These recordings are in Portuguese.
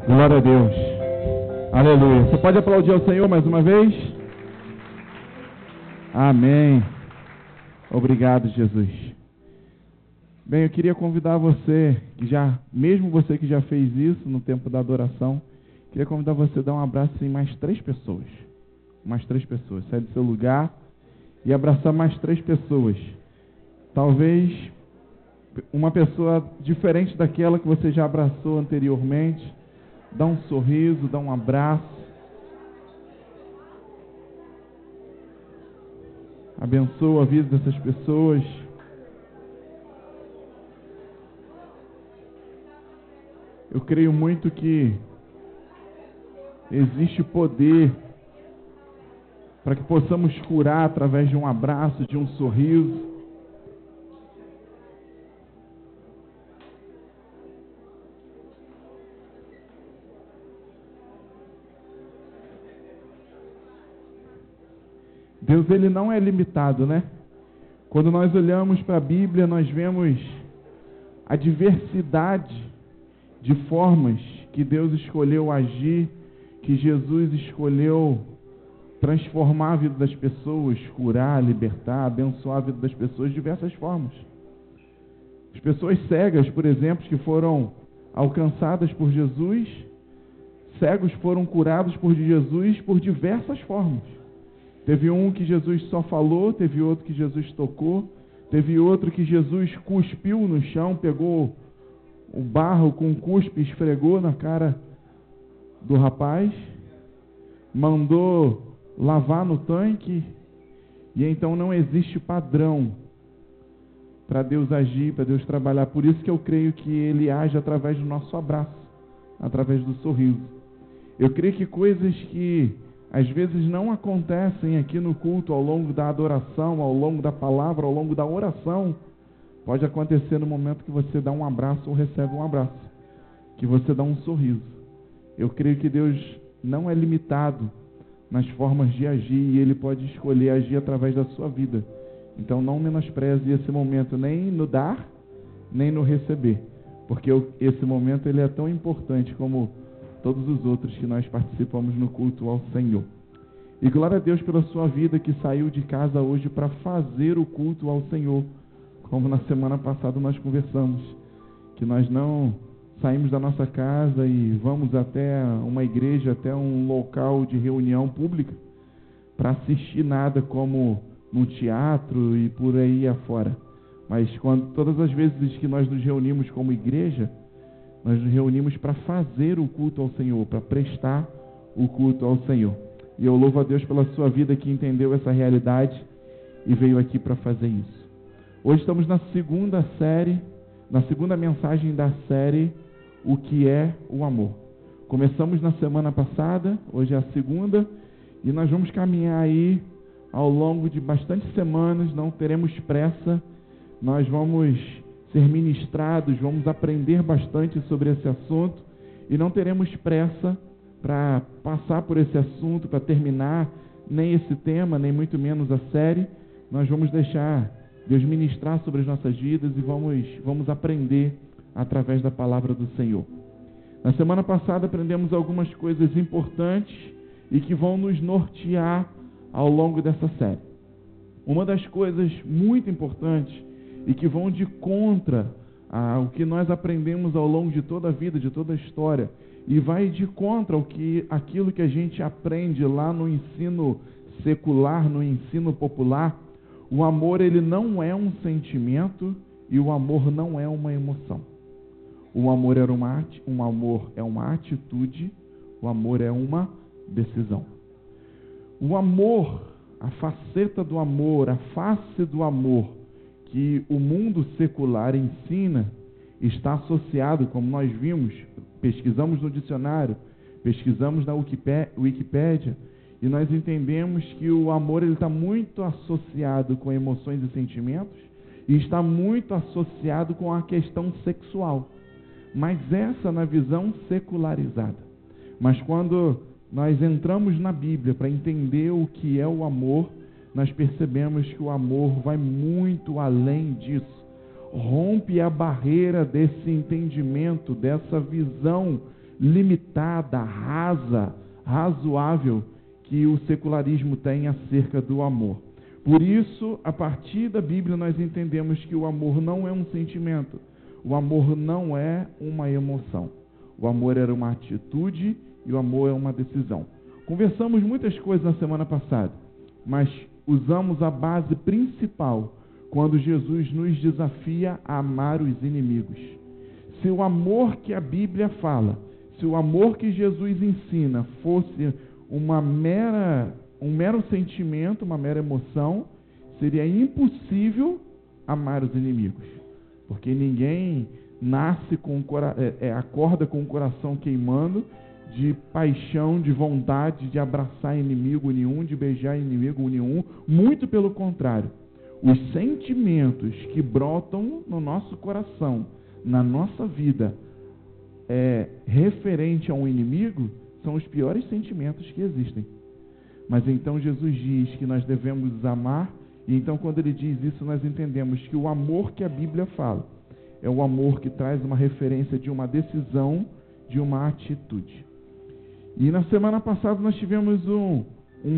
Glória a Deus. Aleluia. Você pode aplaudir ao Senhor mais uma vez? Amém. Obrigado, Jesus. Bem, eu queria convidar você, mesmo você que já fez isso no tempo da adoração, queria convidar você a dar um abraço em mais 3 pessoas. Mais 3 pessoas. Sai do seu lugar e abraçar mais 3 pessoas. Talvez uma pessoa diferente daquela que você já abraçou anteriormente. Dá um sorriso, dá um abraço. Abençoa a vida dessas pessoas. Eu creio muito que existe poder para que possamos curar através de um abraço, de um sorriso. Deus, ele não é limitado, né? Quando nós olhamos para a Bíblia, nós vemos a diversidade de formas que Deus escolheu agir, que Jesus escolheu transformar a vida das pessoas, curar, libertar, abençoar a vida das pessoas de diversas formas. As pessoas cegas, por exemplo, que foram alcançadas por Jesus, cegos foram curados por Jesus por diversas formas. Teve um que Jesus só falou, teve outro que Jesus tocou, teve outro que Jesus cuspiu no chão, pegou o barro com cuspe, esfregou na cara do rapaz, mandou lavar no tanque, e então não existe padrão para Deus agir, para Deus trabalhar. Por isso que eu creio que Ele age através do nosso abraço, através do sorriso. Eu creio que coisas que às vezes não acontecem aqui no culto, ao longo da adoração, ao longo da palavra, ao longo da oração, pode acontecer no momento que você dá um abraço ou recebe um abraço, que você dá um sorriso. Eu creio que Deus não é limitado nas formas de agir, e Ele pode escolher agir através da sua vida. Então não menospreze esse momento, nem no dar, nem no receber, porque esse momento ele é tão importante como todos os outros que nós participamos no culto ao Senhor. E glória a Deus pela sua vida que saiu de casa hoje para fazer o culto ao Senhor, como na semana passada nós conversamos, que nós não saímos da nossa casa e vamos até uma igreja, até um local de reunião pública, para assistir nada como no teatro e por aí afora. Mas todas as vezes que nós nos reunimos como igreja, nós nos reunimos para fazer o culto ao Senhor, para prestar o culto ao Senhor. E eu louvo a Deus pela sua vida que entendeu essa realidade e veio aqui para fazer isso. Hoje estamos na segunda mensagem da série O que é o amor. Começamos na semana passada, hoje é a segunda, e nós vamos caminhar aí ao longo de bastante semanas, não teremos pressa, nós vamos ser ministrados, vamos aprender bastante sobre esse assunto e não teremos pressa para passar por esse assunto, para terminar nem esse tema, nem muito menos a série. Nós vamos deixar Deus ministrar sobre as nossas vidas e vamos aprender através da palavra do Senhor. Na semana passada aprendemos algumas coisas importantes e que vão nos nortear ao longo dessa série. Uma das coisas muito importantes e que vão de contra o que nós aprendemos ao longo de toda a vida, de toda a história, e vai de contra aquilo que a gente aprende lá no ensino secular, no ensino popular. O amor, ele não é um sentimento e o amor não é uma emoção. O amor é uma atitude, o amor é uma decisão. O amor, a faceta do amor, a face do amor que o mundo secular ensina, está associado, como nós vimos, pesquisamos no dicionário, pesquisamos na Wikipédia, e nós entendemos que o amor está muito associado com emoções e sentimentos, e está muito associado com a questão sexual. Mas essa na visão secularizada. Mas quando nós entramos na Bíblia para entender o que é o amor, nós percebemos que o amor vai muito além disso. Rompe a barreira desse entendimento, dessa visão limitada, rasa, razoável que o secularismo tem acerca do amor. Por isso, a partir da Bíblia, nós entendemos que o amor não é um sentimento, o amor não é uma emoção. O amor era uma atitude e o amor é uma decisão. Conversamos muitas coisas na semana passada, mas usamos a base principal quando Jesus nos desafia a amar os inimigos. Se o amor que a Bíblia fala, se o amor que Jesus ensina fosse um mero sentimento, uma mera emoção, seria impossível amar os inimigos. Porque ninguém nasce acorda com o coração queimando de paixão, de vontade de abraçar inimigo nenhum, de beijar inimigo nenhum. Muito pelo contrário. Os sentimentos que brotam no nosso coração, na nossa vida, referente a um inimigo, são os piores sentimentos que existem. Mas então Jesus diz que nós devemos amar, e então quando ele diz isso, nós entendemos que o amor que a Bíblia fala é o amor que traz uma referência de uma decisão, de uma atitude. E na semana passada nós tivemos um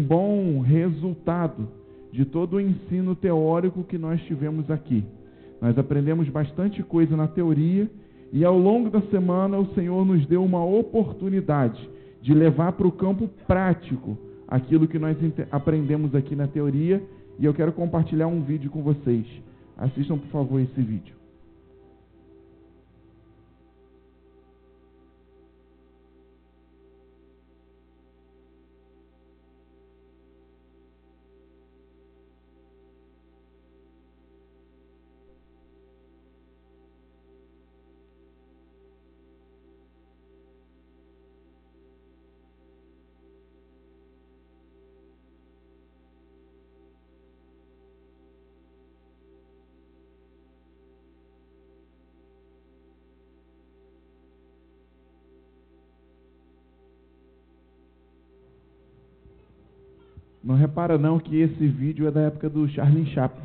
bom resultado de todo o ensino teórico que nós tivemos aqui. Nós aprendemos bastante coisa na teoria, e ao longo da semana o Senhor nos deu uma oportunidade de levar para o campo prático aquilo que nós aprendemos aqui na teoria, e eu quero compartilhar um vídeo com vocês. Assistam, por favor, esse vídeo. Não repara não que esse vídeo é da época do Charlie Chaplin.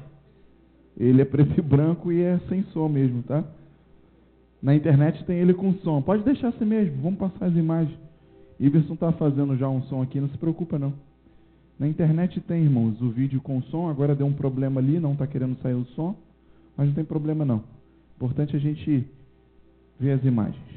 Ele é preto e branco e é sem som mesmo, tá? Na internet tem ele com som. Pode deixar assim mesmo, vamos passar as imagens. Iverson está fazendo já um som aqui, não se preocupa não. Na internet tem, irmãos, o vídeo com som. Agora deu um problema ali, não está querendo sair o som, mas não tem problema não. Importante a gente ver as imagens.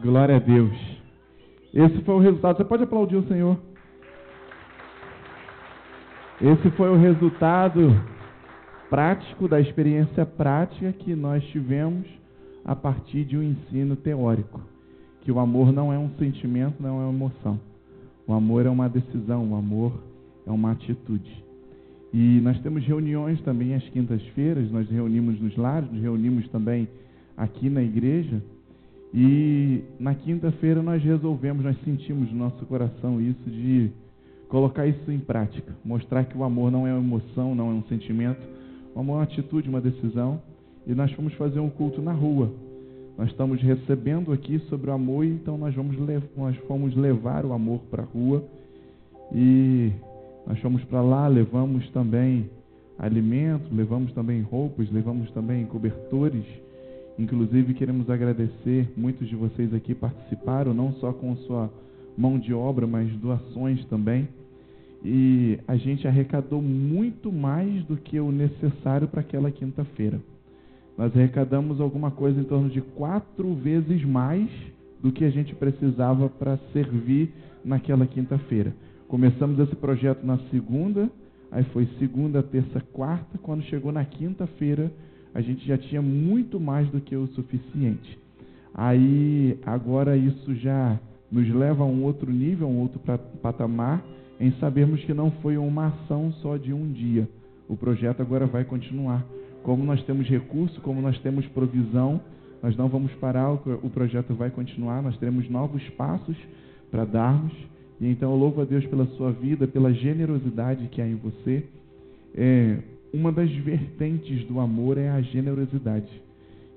Glória a Deus. Esse foi o resultado. Você pode aplaudir o Senhor? Esse foi o resultado prático da experiência prática que nós tivemos a partir de um ensino teórico. Que o amor não é um sentimento, não é uma emoção. O amor é uma decisão, o amor é uma atitude. E nós temos reuniões também às quintas-feiras, nós reunimos nos lares, nos reunimos também aqui na igreja. E na quinta-feira nós sentimos no nosso coração isso de colocar isso em prática. Mostrar que o amor não é uma emoção, não é um sentimento. O amor é uma atitude, uma decisão. E nós fomos fazer um culto na rua. Nós estamos recebendo aqui sobre o amor, e então nós fomos levar o amor para a rua. E nós fomos para lá, levamos também alimento, levamos também roupas, levamos também cobertores. Inclusive queremos agradecer, muitos de vocês aqui participaram, não só com sua mão de obra, mas doações também. E a gente arrecadou muito mais do que o necessário para aquela quinta-feira. Nós arrecadamos alguma coisa em torno de 4 vezes mais do que a gente precisava para servir naquela quinta-feira. Começamos esse projeto na segunda, aí foi segunda, terça, quarta. Quando chegou na quinta-feira, a gente já tinha muito mais do que o suficiente. Aí, agora isso já nos leva a um outro nível, a um outro patamar, em sabermos que não foi uma ação só de um dia. O projeto agora vai continuar. Como nós temos recurso, como nós temos provisão, nós não vamos parar, o projeto vai continuar, nós teremos novos passos para darmos. E então eu louvo a Deus pela sua vida, pela generosidade que há em você. Uma das vertentes do amor é a generosidade.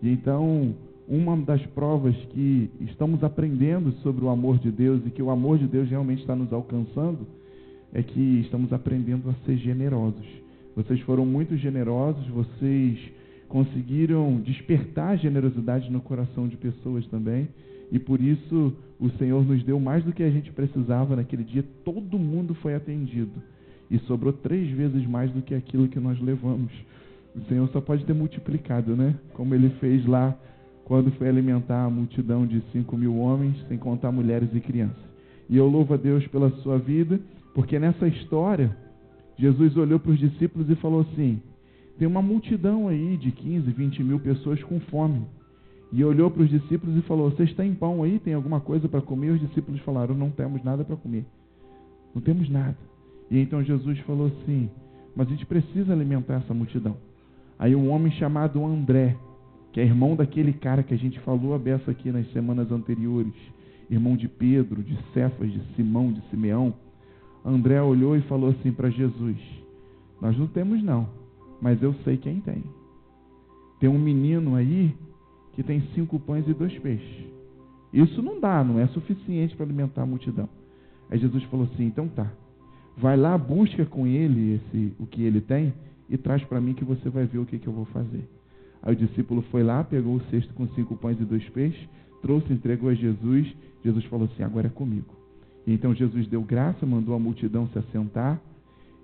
E então, uma das provas que estamos aprendendo sobre o amor de Deus e que o amor de Deus realmente está nos alcançando, é que estamos aprendendo a ser generosos. Vocês foram muito generosos, vocês conseguiram despertar a generosidade no coração de pessoas também. E por isso o Senhor nos deu mais do que a gente precisava naquele dia. Todo mundo foi atendido. E sobrou 3 vezes mais do que aquilo que nós levamos. O Senhor só pode ter multiplicado, né? Como Ele fez lá quando foi alimentar a multidão de 5.000 homens, sem contar mulheres e crianças. E eu louvo a Deus pela sua vida, porque nessa história, Jesus olhou para os discípulos e falou assim: tem uma multidão aí de 15, 20 mil pessoas com fome. E olhou para os discípulos e falou: vocês têm pão aí? Tem alguma coisa para comer? Os discípulos falaram: não temos nada para comer. Não temos nada. E então Jesus falou assim: mas a gente precisa alimentar essa multidão. Aí um homem chamado André, que é irmão daquele cara que a gente falou a beça aqui nas semanas anteriores, irmão de Pedro, de Cefas, de Simão, de Simeão, André olhou e falou assim para Jesus: nós não temos não, mas eu sei quem tem. Tem um menino aí que tem 5 pães e 2 peixes. Isso não dá, não é suficiente para alimentar a multidão. Aí Jesus falou assim: então tá, vai lá, busca com ele o que ele tem e traz para mim que você vai ver o que eu vou fazer. Aí o discípulo foi lá, pegou o cesto com 5 pães e 2 peixes, trouxe, entregou a Jesus. Jesus falou assim: agora é comigo. E então Jesus deu graça, mandou a multidão se assentar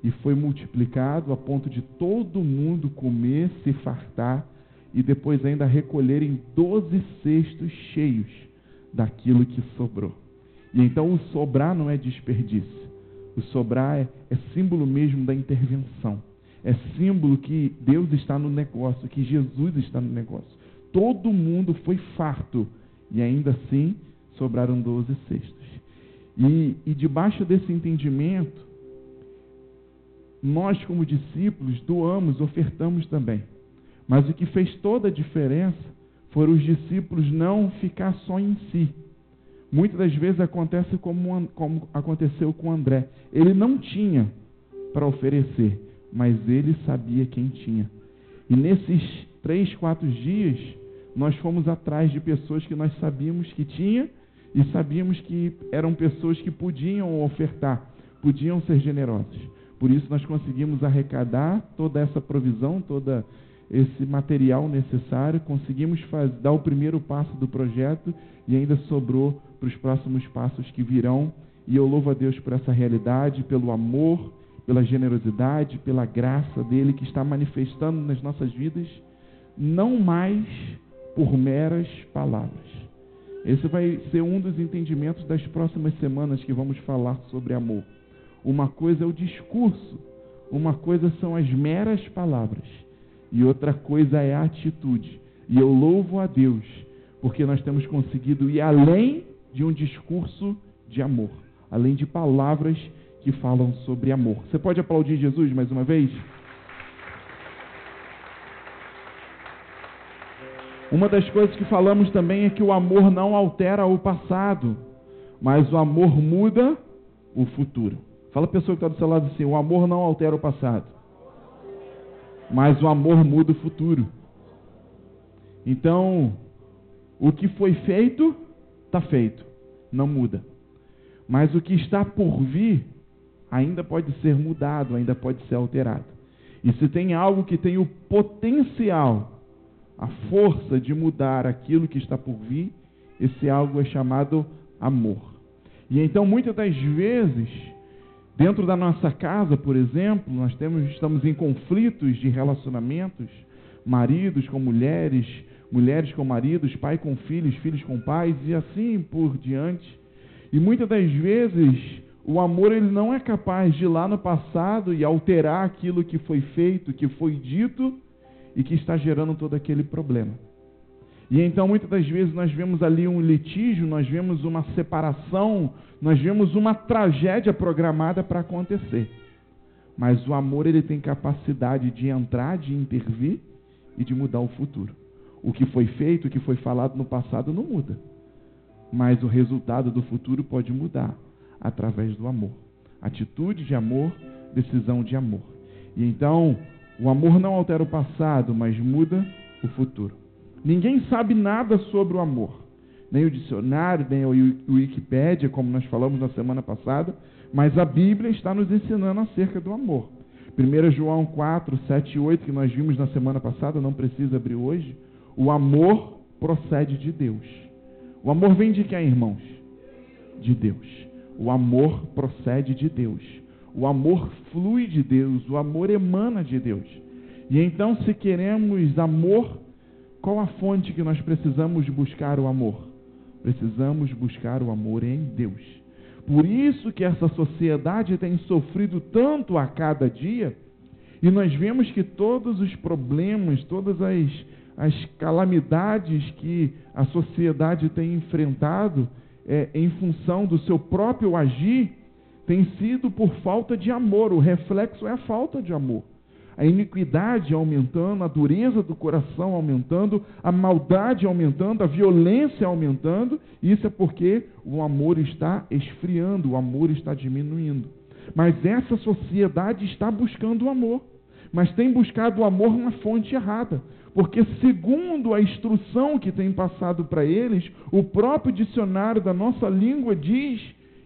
e foi multiplicado a ponto de todo mundo comer, se fartar e depois ainda recolherem 12 cestos cheios daquilo que sobrou. E então o sobrar não é desperdício. O sobrar é símbolo mesmo da intervenção. É símbolo que Deus está no negócio, que Jesus está no negócio. Todo mundo foi farto e ainda assim sobraram 12 cestos. E debaixo desse entendimento, nós como discípulos doamos, ofertamos também. Mas o que fez toda a diferença foram os discípulos não ficar só em si. Muitas das vezes acontece como aconteceu com André. Ele não tinha para oferecer, mas ele sabia quem tinha. E nesses 3, 4 dias, nós fomos atrás de pessoas que nós sabíamos que tinha e sabíamos que eram pessoas que podiam ofertar, podiam ser generosas. Por isso nós conseguimos arrecadar toda essa provisão, todo esse material necessário, conseguimos dar o primeiro passo do projeto e ainda sobrou para os próximos passos que virão. E eu louvo a Deus por essa realidade, pelo amor, pela generosidade, pela graça dele que está manifestando nas nossas vidas, não mais por meras palavras. Esse vai ser um dos entendimentos das próximas semanas que vamos falar sobre amor. Uma coisa é o discurso, uma coisa são as meras palavras, e outra coisa é a atitude. E eu louvo a Deus, porque nós temos conseguido ir além de um discurso de amor, além de palavras que falam sobre amor. Você pode aplaudir Jesus mais uma vez? Uma das coisas que falamos também é que o amor não altera o passado, mas o amor muda o futuro. Fala a pessoa que está do seu lado assim: o amor não altera o passado, mas o amor muda o futuro. Então, o que foi feito, está feito, não muda. Mas o que está por vir, ainda pode ser mudado, ainda pode ser alterado. E se tem algo que tem o potencial, a força de mudar aquilo que está por vir, esse algo é chamado amor. E então, muitas das vezes, dentro da nossa casa, por exemplo, nós estamos em conflitos de relacionamentos, maridos com mulheres, mulheres com maridos, pai com filhos, filhos com pais, e assim por diante. E muitas das vezes, o amor ele não é capaz de ir lá no passado e alterar aquilo que foi feito, que foi dito, e que está gerando todo aquele problema. E então, muitas das vezes, nós vemos ali um litígio, nós vemos uma separação, nós vemos uma tragédia programada para acontecer. Mas o amor, ele tem capacidade de entrar, de intervir e de mudar o futuro. O que foi feito, o que foi falado no passado não muda. Mas o resultado do futuro pode mudar através do amor. Atitude de amor, decisão de amor. E então, o amor não altera o passado, mas muda o futuro. Ninguém sabe nada sobre o amor. Nem o dicionário, nem o Wikipédia, como nós falamos na semana passada, mas a Bíblia está nos ensinando acerca do amor. 1 João 4, 7 e 8, que nós vimos na semana passada, não precisa abrir hoje. O amor procede de Deus. O amor vem de quem, irmãos? De Deus. O amor procede de Deus. O amor flui de Deus. O amor emana de Deus. E então, se queremos amor, qual a fonte que nós precisamos buscar o amor? Precisamos buscar o amor em Deus. Por isso que essa sociedade tem sofrido tanto a cada dia, e nós vemos que todos os problemas, todas as calamidades que a sociedade tem enfrentado em função do seu próprio agir, tem sido por falta de amor. O reflexo é a falta de amor. A iniquidade aumentando, a dureza do coração aumentando, a maldade aumentando, a violência aumentando. Isso é porque o amor está esfriando, o amor está diminuindo. Mas essa sociedade está buscando o amor, mas tem buscado o amor na fonte errada. Porque segundo a instrução que tem passado para eles, o próprio dicionário da nossa língua diz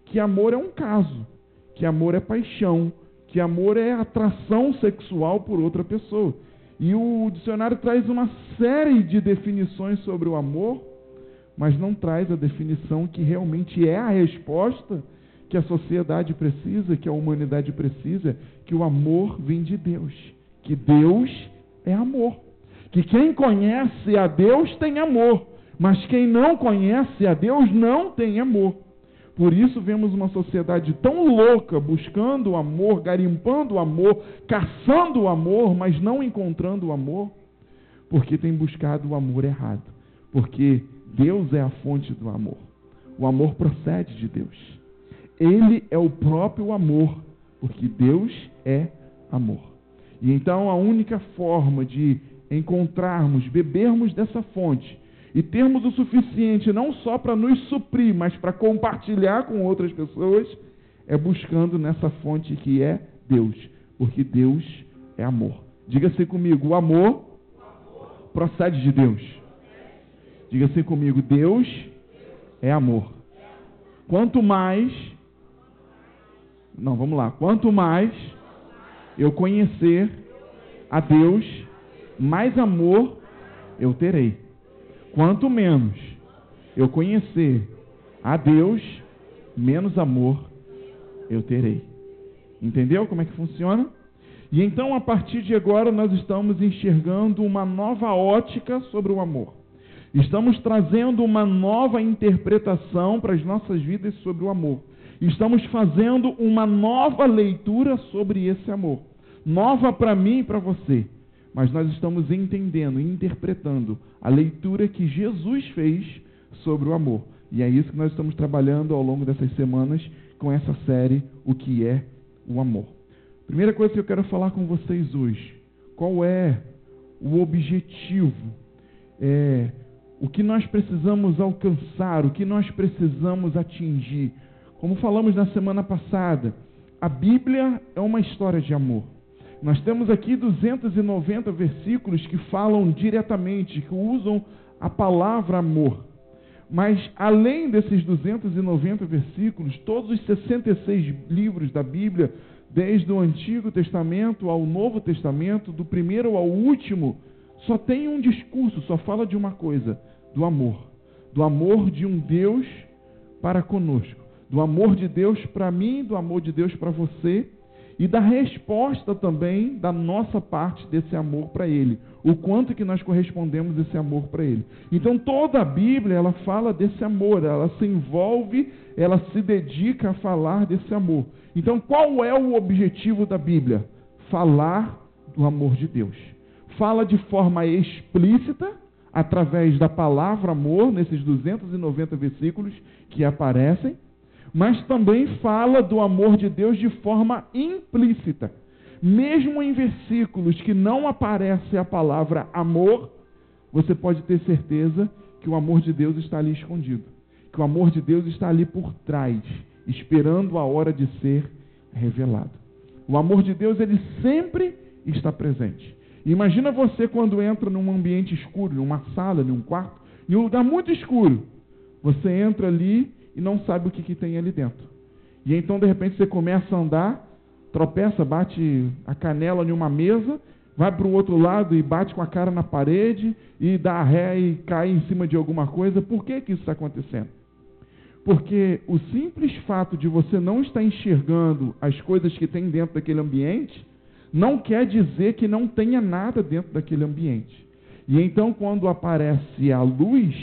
que amor é um caso, que amor é paixão, que amor é atração sexual por outra pessoa. E o dicionário traz uma série de definições sobre o amor, mas não traz a definição que realmente é a resposta que a sociedade precisa, que a humanidade precisa, que o amor vem de Deus, que Deus é amor. Que quem conhece a Deus tem amor, mas quem não conhece a Deus não tem amor. Por isso vemos uma sociedade tão louca, buscando o amor, garimpando o amor, caçando o amor, mas não encontrando o amor, porque tem buscado o amor errado. Porque Deus é a fonte do amor. O amor procede de Deus. Ele é o próprio amor, porque Deus é amor. E então a única forma de encontrarmos, bebermos dessa fonte e termos o suficiente não só para nos suprir, mas para compartilhar com outras pessoas, é buscando nessa fonte que é Deus, porque Deus é amor. Diga assim comigo: o amor procede de Deus. Diga assim comigo: Deus é amor. Quanto mais eu conhecer a Deus, mais amor eu terei. Quanto menos eu conhecer a Deus, menos amor eu terei. Entendeu como é que funciona? E então, a partir de agora, nós estamos enxergando uma nova ótica sobre o amor. Estamos trazendo uma nova interpretação para as nossas vidas sobre o amor. Estamos fazendo uma nova leitura sobre esse amor. Nova para mim e para você. Mas nós estamos entendendo, interpretando a leitura que Jesus fez sobre o amor. E é isso que nós estamos trabalhando ao longo dessas semanas com essa série, O que é o amor. Primeira coisa que eu quero falar com vocês hoje. Qual é o objetivo? O que nós precisamos alcançar? O que nós precisamos atingir? Como falamos na semana passada, a Bíblia é uma história de amor. Nós temos aqui 290 versículos que falam diretamente, que usam a palavra amor. Mas, além desses 290 versículos, todos os 66 livros da Bíblia, desde o Antigo Testamento ao Novo Testamento, do primeiro ao último, só tem um discurso, só fala de uma coisa, do amor. Do amor de um Deus para conosco. Do amor de Deus para mim, do amor de Deus para você, e da resposta também da nossa parte desse amor para Ele. O quanto que nós correspondemos esse amor para Ele. Então toda a Bíblia, ela fala desse amor, ela se envolve, ela se dedica a falar desse amor. Então qual é o objetivo da Bíblia? Falar do amor de Deus. Fala de forma explícita, através da palavra amor, nesses 290 versículos que aparecem, mas também fala do amor de Deus de forma implícita. Mesmo em versículos que não aparece a palavra amor, você pode ter certeza que o amor de Deus está ali escondido. Que o amor de Deus está ali por trás, esperando a hora de ser revelado. O amor de Deus, ele sempre está presente. Imagina você quando entra num ambiente escuro, numa sala, num quarto, em um lugar muito escuro. Você entra ali e não sabe o que tem ali dentro. E então, de repente, você começa a andar, tropeça, bate a canela em uma mesa, vai para o outro lado e bate com a cara na parede, e dá ré e cai em cima de alguma coisa. Por que isso está acontecendo? Porque o simples fato de você não estar enxergando as coisas que tem dentro daquele ambiente, não quer dizer que não tenha nada dentro daquele ambiente. E então, quando aparece a luz,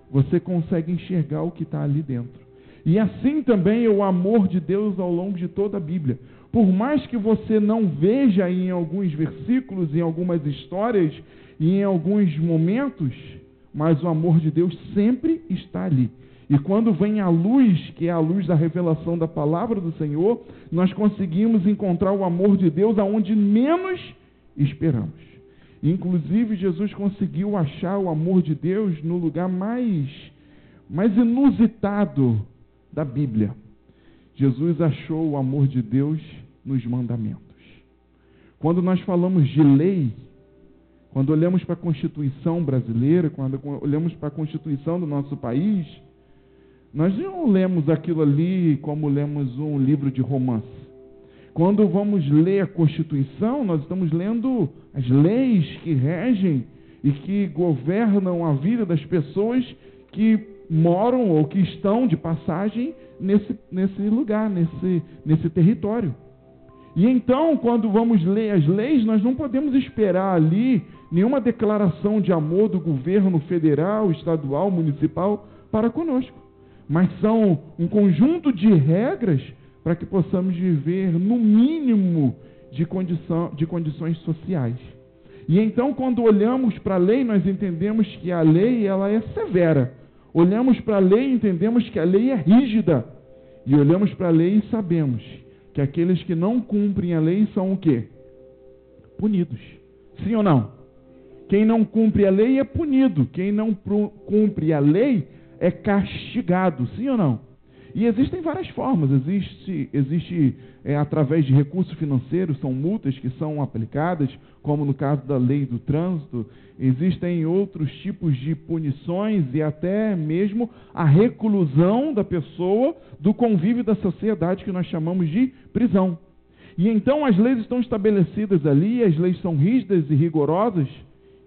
você consegue enxergar o que está ali dentro. E assim também é o amor de Deus ao longo de toda a Bíblia. Por mais que você não veja em alguns versículos, em algumas histórias, e em alguns momentos, mas o amor de Deus sempre está ali. E quando vem a luz, que é a luz da revelação da palavra do Senhor, nós conseguimos encontrar o amor de Deus aonde menos esperamos. Inclusive, Jesus conseguiu achar o amor de Deus no lugar mais inusitado da Bíblia. Jesus achou o amor de Deus nos mandamentos. Quando nós falamos de lei, quando olhamos para a Constituição brasileira, quando olhamos para a Constituição do nosso país, nós não lemos aquilo ali como lemos um livro de romance. Quando vamos ler a Constituição, nós estamos lendo as leis que regem e que governam a vida das pessoas que moram ou que estão de passagem nesse lugar, nesse território. E então, quando vamos ler as leis, nós não podemos esperar ali nenhuma declaração de amor do governo federal, estadual, municipal para conosco. Mas são um conjunto de regras para que possamos viver no mínimo de condições sociais. E então, quando olhamos para a lei, nós entendemos que a lei ela é severa. Olhamos para a lei e entendemos que a lei é rígida. E olhamos para a lei e sabemos que aqueles que não cumprem a lei são o quê? Punidos. Sim ou não? Quem não cumpre a lei é punido. Quem não cumpre a lei é castigado. Sim ou não? E existem várias formas. Existe através de recursos financeiros, são multas que são aplicadas, como no caso da lei do trânsito. Existem outros tipos de punições e até mesmo a reclusão da pessoa do convívio da sociedade, que nós chamamos de prisão. E então as leis estão estabelecidas ali, as leis são rígidas e rigorosas.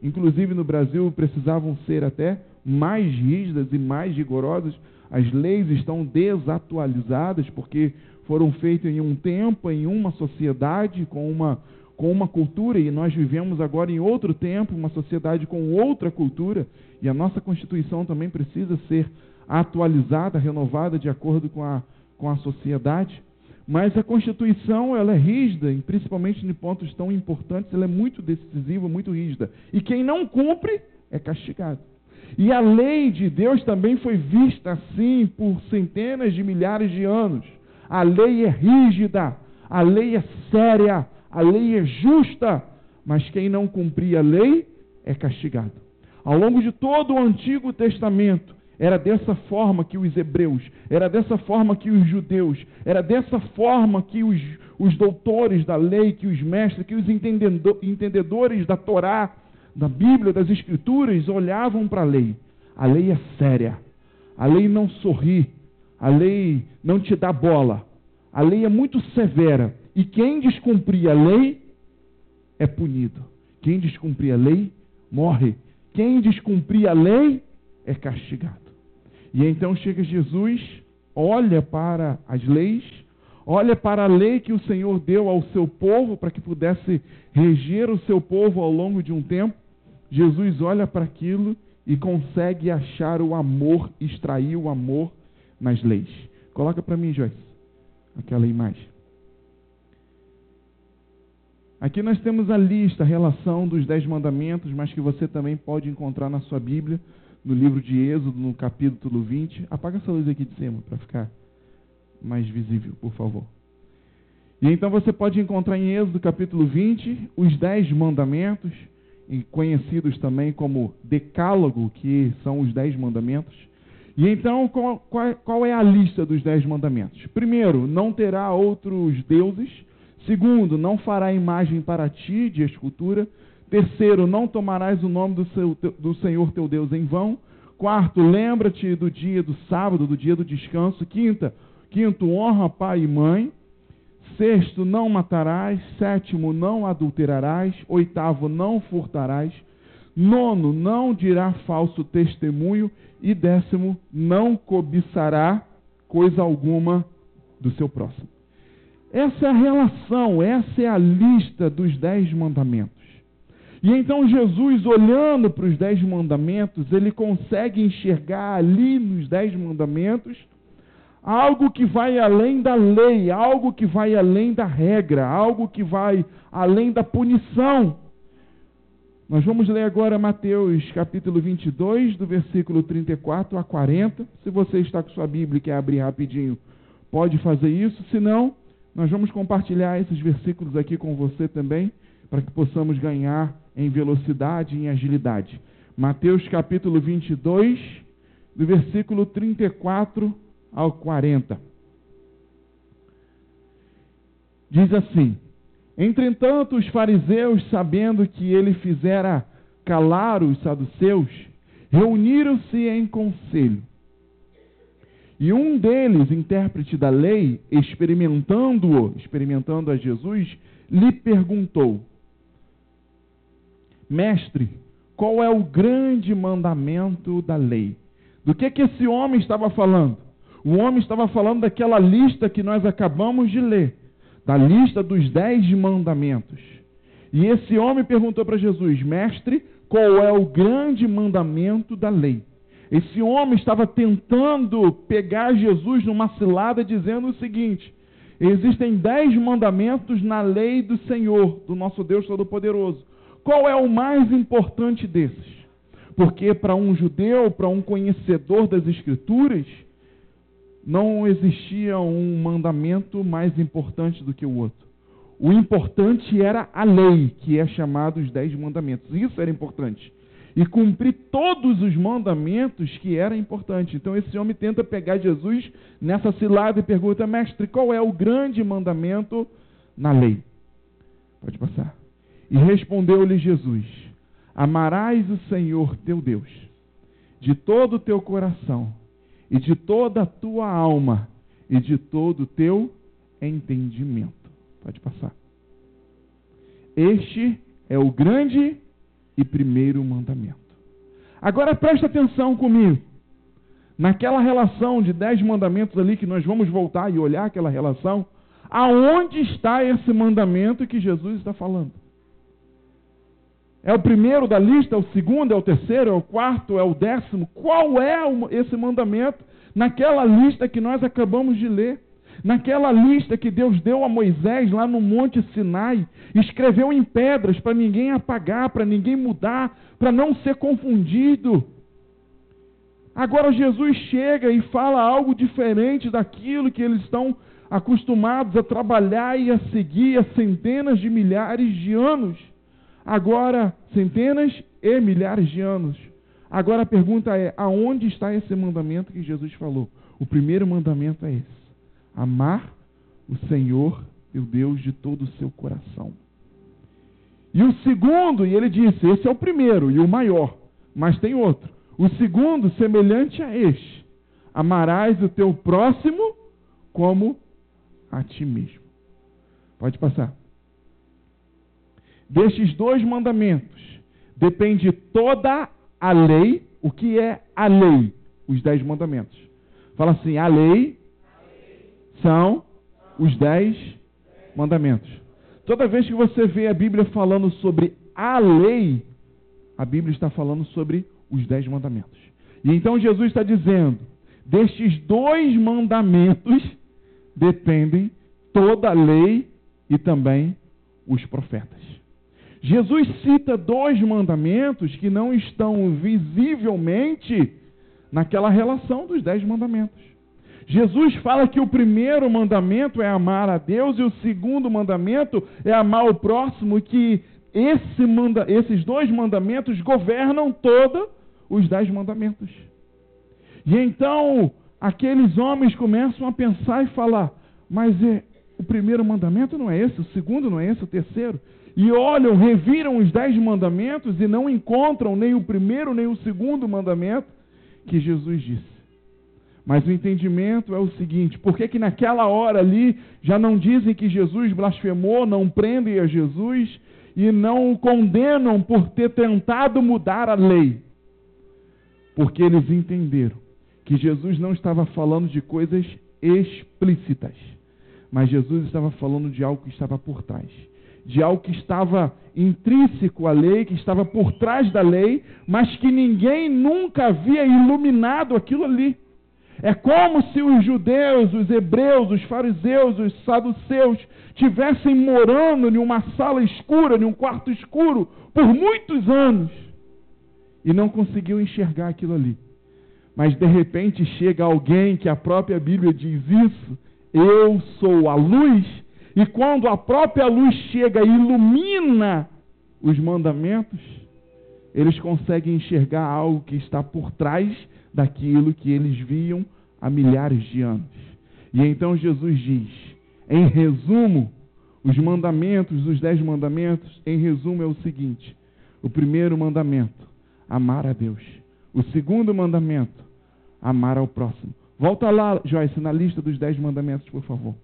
Inclusive no Brasil precisavam ser até mais rígidas e mais rigorosas. As leis estão desatualizadas porque foram feitas em um tempo, em uma sociedade, com com uma cultura, e nós vivemos agora em outro tempo, uma sociedade com outra cultura, e a nossa Constituição também precisa ser atualizada, renovada de acordo com a sociedade. Mas a Constituição, ela é rígida, e principalmente em pontos tão importantes, ela é muito decisiva, muito rígida. E quem não cumpre é castigado. E a lei de Deus também foi vista assim por centenas de milhares de anos. A lei é rígida, a lei é séria, a lei é justa, mas quem não cumpria a lei é castigado. Ao longo de todo o Antigo Testamento, era dessa forma que os hebreus, era dessa forma que os judeus, era dessa forma que os doutores da lei, que os mestres, que os entendedores da Torá, da Bíblia, das Escrituras, olhavam para a lei. A lei é séria, a lei não sorri, a lei não te dá bola, a lei é muito severa, e quem descumprir a lei é punido. Quem descumprir a lei morre. Quem descumprir a lei é castigado. E então chega Jesus, olha para as leis, olha para a lei que o Senhor deu ao seu povo para que pudesse reger o seu povo ao longo de um tempo. Jesus olha para aquilo e consegue achar o amor, extrair o amor nas leis. Coloca para mim, Joyce, aquela imagem. Aqui nós temos a lista, a relação dos 10 mandamentos, mas que você também pode encontrar na sua Bíblia, no livro de Êxodo, no capítulo 20. Apaga essa luz aqui de cima, para ficar mais visível, por favor. E então você pode encontrar em Êxodo, capítulo 20, os 10 mandamentos, conhecidos também como Decálogo, que são os 10 mandamentos. E então, qual é a lista dos 10 mandamentos? Primeiro, não terá outros deuses. Segundo, não fará imagem para ti de escultura. Terceiro, não tomarás o nome do Senhor teu Deus em vão. Quarto, lembra-te do dia do sábado, do dia do descanso. Quinto, honra pai e mãe. Sexto, não matarás. Sétimo, não adulterarás. Oitavo, não furtarás. Nono, não dirá falso testemunho. E 10º, não cobiçará coisa alguma do seu próximo. Essa é a relação, essa é a lista dos 10 mandamentos. E então Jesus, olhando para os 10 mandamentos, ele consegue enxergar ali nos 10 mandamentos algo que vai além da lei, algo que vai além da regra, algo que vai além da punição. Nós vamos ler agora Mateus capítulo 22, do versículo 34 a 40. Se você está com sua Bíblia e quer abrir rapidinho, pode fazer isso. Se não, nós vamos compartilhar esses versículos aqui com você também, para que possamos ganhar em velocidade e em agilidade. Mateus capítulo 22, do versículo 34 ao 40. Diz assim: Entretanto, os fariseus, sabendo que ele fizera calar os saduceus, reuniram-se em conselho. E um deles, intérprete da lei, experimentando a Jesus, lhe perguntou: Mestre, qual é o grande mandamento da lei? Do que esse homem estava falando? O homem estava falando daquela lista que nós acabamos de ler, da lista dos 10 mandamentos. E esse homem perguntou para Jesus: Mestre, qual é o grande mandamento da lei? Esse homem estava tentando pegar Jesus numa cilada, dizendo o seguinte: existem 10 mandamentos na lei do Senhor, do nosso Deus Todo-Poderoso. Qual é o mais importante desses? Porque para um judeu, para um conhecedor das Escrituras, não existia um mandamento mais importante do que o outro. O importante era a lei, que é chamada os 10 mandamentos. Isso era importante. E cumprir todos os mandamentos que era importante. Então esse homem tenta pegar Jesus nessa cilada e pergunta: Mestre, qual é o grande mandamento na lei? Pode passar. E respondeu-lhe Jesus: Amarás o Senhor teu Deus de todo o teu coração, e de toda a tua alma, e de todo o teu entendimento. Pode passar. Este é o grande e primeiro mandamento. Agora presta atenção comigo. Naquela relação de 10 mandamentos ali, que nós vamos voltar e olhar aquela relação, Aonde está esse mandamento que Jesus está falando? É o primeiro da lista, é o segundo, é o terceiro, é o quarto, é o 10º? Qual é esse mandamento naquela lista que nós acabamos de ler? Naquela lista que Deus deu a Moisés lá no Monte Sinai, escreveu em pedras para ninguém apagar, para ninguém mudar, para não ser confundido. Agora Jesus chega e fala algo diferente daquilo que eles estão acostumados a trabalhar e a seguir há centenas de milhares de anos. Agora, centenas e milhares de anos. Agora a pergunta é, aonde está esse mandamento que Jesus falou? O primeiro mandamento é esse: amar o Senhor, teu Deus, de todo o seu coração. E o segundo, e ele disse, esse é o primeiro e o maior, mas tem outro. O segundo, semelhante a este: amarás o teu próximo como a ti mesmo. Pode passar. Destes 2 mandamentos depende toda a lei. O que é a lei? Os 10 mandamentos. Fala assim, a lei são os 10 mandamentos. Toda vez que você vê a Bíblia falando sobre a lei, a Bíblia está falando sobre os 10 mandamentos. E então Jesus está dizendo, destes 2 mandamentos dependem toda a lei e também os profetas. Jesus cita 2 mandamentos que não estão visivelmente naquela relação dos 10 mandamentos. Jesus fala que o primeiro mandamento é amar a Deus e o segundo mandamento é amar o próximo, que esses 2 mandamentos governam todos os 10 mandamentos. E então aqueles homens começam a pensar e falar, mas o primeiro mandamento não é esse, o segundo não é esse, o terceiro. E olham, reviram os 10 mandamentos e não encontram nem o primeiro nem o segundo mandamento que Jesus disse. Mas o entendimento é o seguinte, por que naquela hora ali já não dizem que Jesus blasfemou, não prendem a Jesus e não o condenam por ter tentado mudar a lei? Porque eles entenderam que Jesus não estava falando de coisas explícitas, mas Jesus estava falando de algo que estava por trás. De algo que estava intrínseco à lei, que estava por trás da lei, mas que ninguém nunca havia iluminado aquilo ali. É como se os judeus, os hebreus, os fariseus, os saduceus tivessem morando em uma sala escura, em um quarto escuro, por muitos anos, e não conseguiam enxergar aquilo ali. Mas de repente chega alguém que a própria Bíblia diz isso, eu sou a luz. E quando a própria luz chega e ilumina os mandamentos, eles conseguem enxergar algo que está por trás daquilo que eles viam há milhares de anos. E então Jesus diz, em resumo, os mandamentos, os 10 mandamentos, em resumo é o seguinte: o primeiro mandamento, amar a Deus. O segundo mandamento, amar ao próximo. Volta lá, Joyce, na lista dos 10 mandamentos, por favor.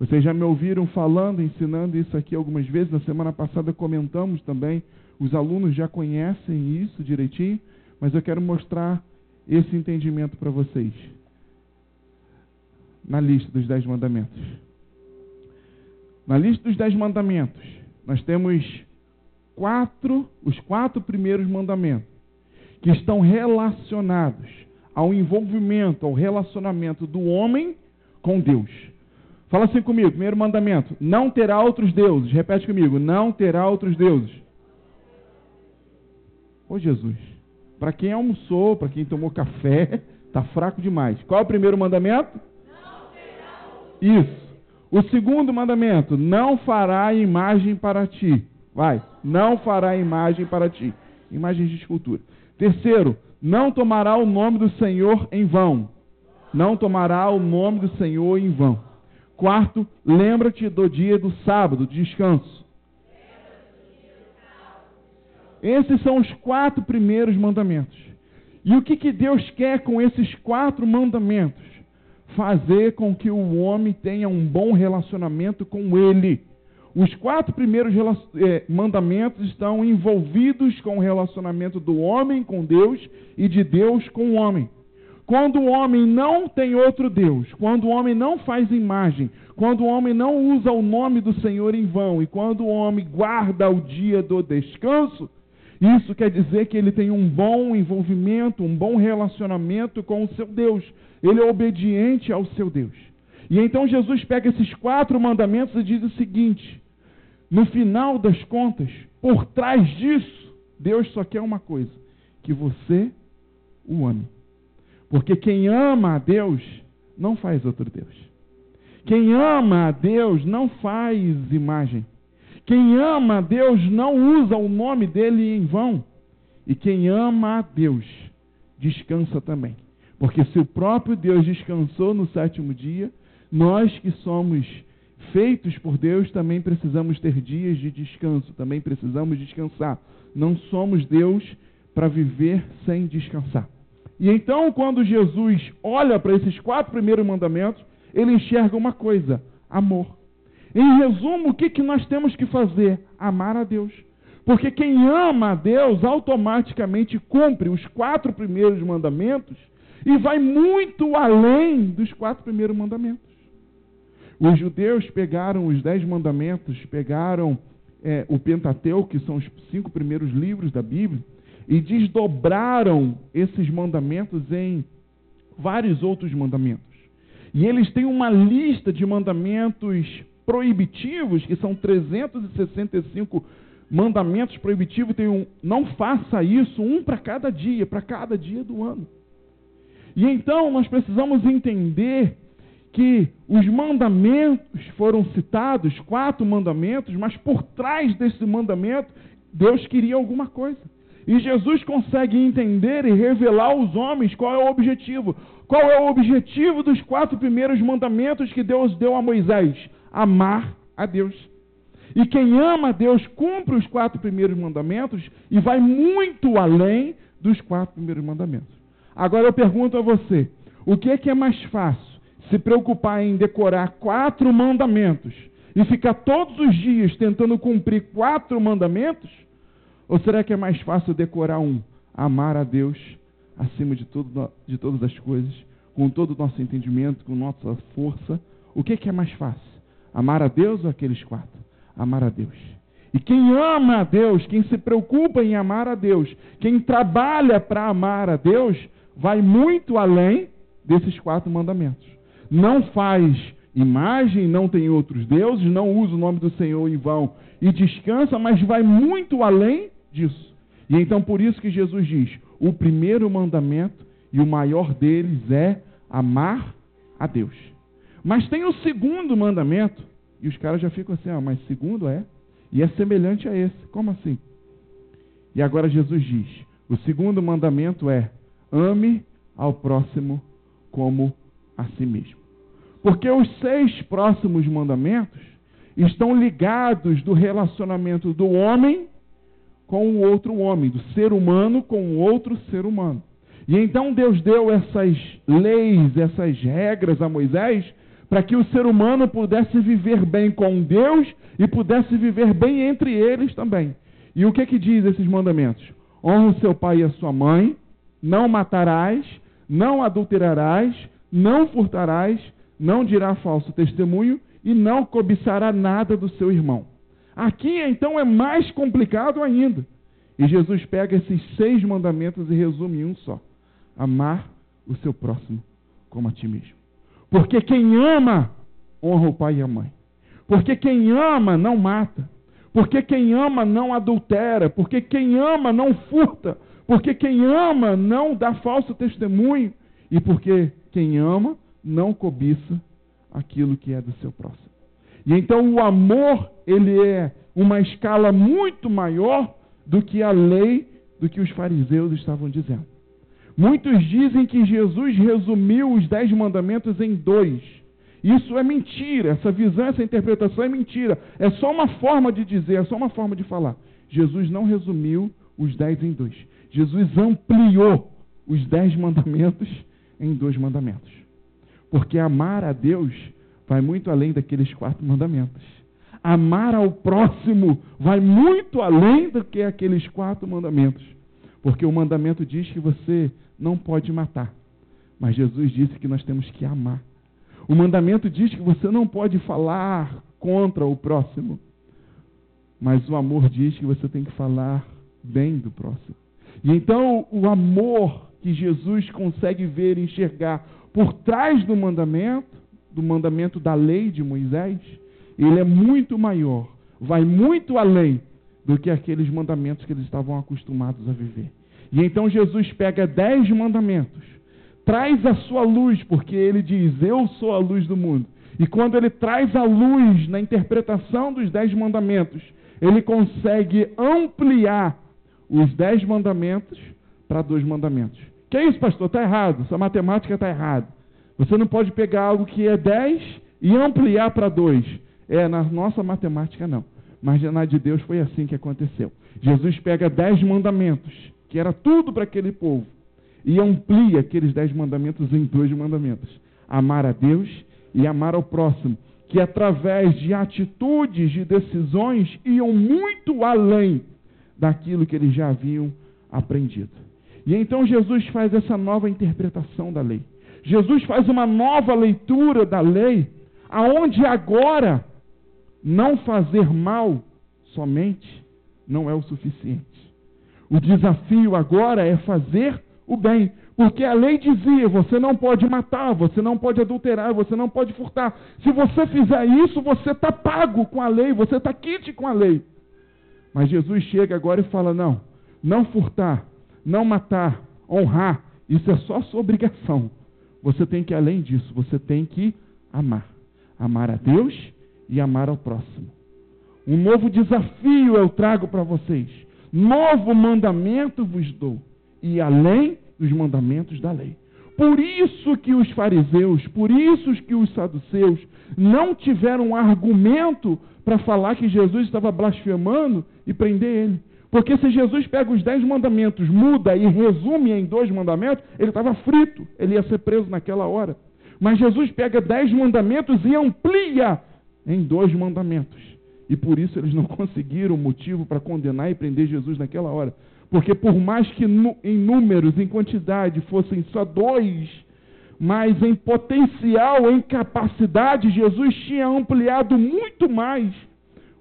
Vocês já me ouviram falando, ensinando isso aqui algumas vezes. Na semana passada comentamos também. Os alunos já conhecem isso direitinho, mas eu quero mostrar esse entendimento para vocês. Na lista dos 10 mandamentos. Na lista dos 10 mandamentos, nós temos os 4 primeiros mandamentos, que estão relacionados ao envolvimento, ao relacionamento do homem com Deus. Fala assim comigo, primeiro mandamento, não terá outros deuses. Repete comigo, não terá outros deuses. Ô Jesus, para quem almoçou, para quem tomou café, está fraco demais. Qual é o primeiro mandamento? Não terá outros deuses. Isso. O segundo mandamento, não fará imagem para ti. Vai, não fará imagem para ti. Imagens de escultura. Terceiro, não tomará o nome do Senhor em vão. Não tomará o nome do Senhor em vão. Quarto, lembra-te do dia do sábado, de descanso. Esses são os 4 primeiros mandamentos. E o que Deus quer com esses 4 mandamentos? Fazer com que o homem tenha um bom relacionamento com Ele. Os 4 primeiros mandamentos estão envolvidos com o relacionamento do homem com Deus e de Deus com o homem. quando o homem não tem outro Deus, quando o homem não faz imagem, quando o homem não usa o nome do Senhor em vão, e quando o homem guarda o dia do descanso, isso quer dizer que ele tem um bom envolvimento, um bom relacionamento com o seu Deus. Ele é obediente ao seu Deus. E então Jesus pega esses 4 mandamentos e diz o seguinte: no final das contas, por trás disso, Deus só quer uma coisa: que você o ame. Porque quem ama a Deus não faz outro Deus. Quem ama a Deus não faz imagem. Quem ama a Deus não usa o nome dele em vão. E quem ama a Deus descansa também. Porque se o próprio Deus descansou no 7º dia, nós que somos feitos por Deus também precisamos ter dias de descanso, também precisamos descansar. Não somos Deus para viver sem descansar. E então, quando Jesus olha para esses 4 primeiros mandamentos, ele enxerga uma coisa: amor. Em resumo, o que nós temos que fazer? Amar a Deus. Porque quem ama a Deus automaticamente cumpre os 4 primeiros mandamentos e vai muito além dos 4 primeiros mandamentos. Os judeus pegaram os 10 mandamentos, pegaram o Pentateuco, que são os 5 primeiros livros da Bíblia, e desdobraram esses mandamentos em vários outros mandamentos. E eles têm uma lista de mandamentos proibitivos, que são 365 mandamentos proibitivos. Tem não faça isso, um para cada dia do ano. E então nós precisamos entender que os mandamentos foram citados, 4 mandamentos, mas por trás desse mandamento, Deus queria alguma coisa. E Jesus consegue entender e revelar aos homens qual é o objetivo. Qual é o objetivo dos 4 primeiros mandamentos que Deus deu a Moisés? Amar a Deus. E quem ama a Deus cumpre os 4 primeiros mandamentos e vai muito além dos 4 primeiros mandamentos. Agora eu pergunto a você, o que é mais fácil? Se preocupar em decorar 4 mandamentos e ficar todos os dias tentando cumprir 4 mandamentos? Ou será que é mais fácil decorar amar a Deus acima de todas as coisas, com todo o nosso entendimento, com nossa força? O que é mais fácil? Amar a Deus ou aqueles 4? Amar a Deus. E quem ama a Deus, quem se preocupa em amar a Deus, quem trabalha para amar a Deus, vai muito além desses 4 mandamentos. Não faz imagem, não tem outros deuses, não usa o nome do Senhor em vão e descansa, mas vai muito além disso. E então por isso que Jesus diz, o primeiro mandamento e o maior deles é amar a Deus. Mas tem o segundo mandamento, e os caras já ficam assim, mas segundo é? E é semelhante a esse. Como assim? E agora Jesus diz, o segundo mandamento é, ame ao próximo como a si mesmo. Porque os 6 próximos mandamentos estão ligados do relacionamento do homem com o outro homem, do ser humano com o outro ser humano. E então Deus deu essas leis, essas regras a Moisés, para que o ser humano pudesse viver bem com Deus e pudesse viver bem entre eles também. E o que diz esses mandamentos? Honra o seu pai e a sua mãe, não matarás, não adulterarás, não furtarás, não dirá falso testemunho e não cobiçará nada do seu irmão. Aqui, então, é mais complicado ainda. E Jesus pega esses 6 mandamentos e resume em um só. Amar o seu próximo como a ti mesmo. Porque quem ama, honra o pai e a mãe. Porque quem ama, não mata. Porque quem ama, não adultera. Porque quem ama, não furta. Porque quem ama, não dá falso testemunho. E porque quem ama, não cobiça aquilo que é do seu próximo. E então o amor, ele é uma escala muito maior do que a lei, do que os fariseus estavam dizendo. Muitos dizem que Jesus resumiu os 10 mandamentos em 2. Isso é mentira, essa visão, essa interpretação é mentira. É só uma forma de dizer, é só uma forma de falar. Jesus não resumiu os 10 em 2. Jesus ampliou os 10 mandamentos em 2 mandamentos. Porque amar a Deus vai muito além daqueles 4 mandamentos. Amar ao próximo vai muito além do que aqueles 4 mandamentos. Porque o mandamento diz que você não pode matar. Mas Jesus disse que nós temos que amar. O mandamento diz que você não pode falar contra o próximo. Mas o amor diz que você tem que falar bem do próximo. E então o amor que Jesus consegue ver e enxergar por trás do mandamento da lei de Moisés, ele é muito maior, vai muito além do que aqueles mandamentos que eles estavam acostumados a viver. E então Jesus pega 10 mandamentos, traz a sua luz, porque ele diz, eu sou a luz do mundo. E quando ele traz a luz na interpretação dos 10 mandamentos, ele consegue ampliar os 10 mandamentos para 2 mandamentos. Que é isso, pastor? Está errado, essa matemática está errada. Você não pode pegar algo que é 10 e ampliar para 2. Na nossa matemática não. Mas na de Deus foi assim que aconteceu. Jesus pega 10 mandamentos, que era tudo para aquele povo, e amplia aqueles 10 mandamentos em 2 mandamentos. Amar a Deus e amar ao próximo, que através de atitudes, de decisões, iam muito além daquilo que eles já haviam aprendido. E então Jesus faz essa nova interpretação da lei. Jesus faz uma nova leitura da lei, aonde agora não fazer mal somente não é o suficiente. O desafio agora é fazer o bem. Porque a lei dizia, você não pode matar, você não pode adulterar, você não pode furtar. Se você fizer isso, você está pago com a lei, você está quite com a lei. Mas Jesus chega agora e fala, não furtar, não matar, honrar, isso é só sua obrigação. Você tem que ir além disso, você tem que amar. Amar a Deus e amar ao próximo. Um novo desafio eu trago para vocês. Novo mandamento vos dou. E além dos mandamentos da lei. Por isso que os fariseus, por isso que os saduceus não tiveram argumento para falar que Jesus estava blasfemando e prender ele. Porque se Jesus pega os 10 mandamentos, muda e resume em 2 mandamentos, ele estava frito, ele ia ser preso naquela hora. Mas Jesus pega 10 mandamentos e amplia em 2 mandamentos. E por isso eles não conseguiram motivo para condenar e prender Jesus naquela hora. Porque por mais que em números, em quantidade, fossem só 2, mas em potencial, em capacidade, Jesus tinha ampliado muito mais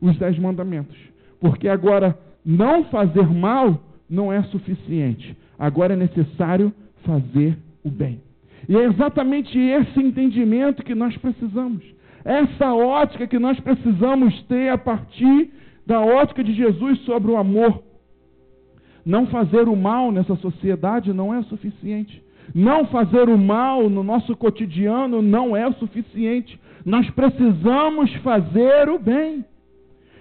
os 10 mandamentos. Porque agora não fazer mal não é suficiente. Agora é necessário fazer o bem. E é exatamente esse entendimento que nós precisamos. Essa ótica que nós precisamos ter a partir da ótica de Jesus sobre o amor. Não fazer o mal nessa sociedade não é suficiente. Não fazer o mal no nosso cotidiano não é o suficiente. Nós precisamos fazer o bem.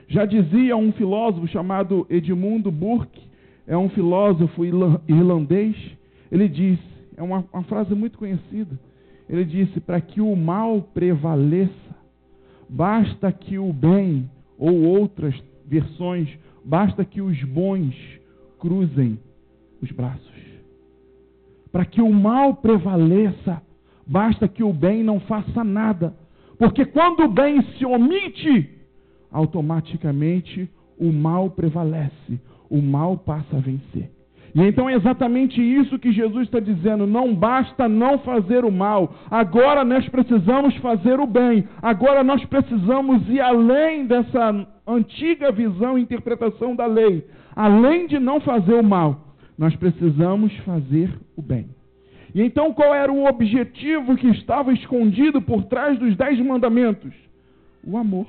Já dizia um filósofo chamado Edmundo Burke, é um filósofo irlandês, ele disse, é uma frase muito conhecida, ele disse, para que o mal prevaleça, basta que o bem, ou outras versões, basta que os bons cruzem os braços. Para que o mal prevaleça, basta que o bem não faça nada. Porque quando o bem se omite, automaticamente o mal prevalece, o mal passa a vencer. E então é exatamente isso que Jesus está dizendo, não basta não fazer o mal, agora nós precisamos fazer o bem, agora nós precisamos ir além dessa antiga visão e interpretação da lei, além de não fazer o mal, nós precisamos fazer o bem. E então qual era o objetivo que estava escondido por trás dos 10 mandamentos? O amor.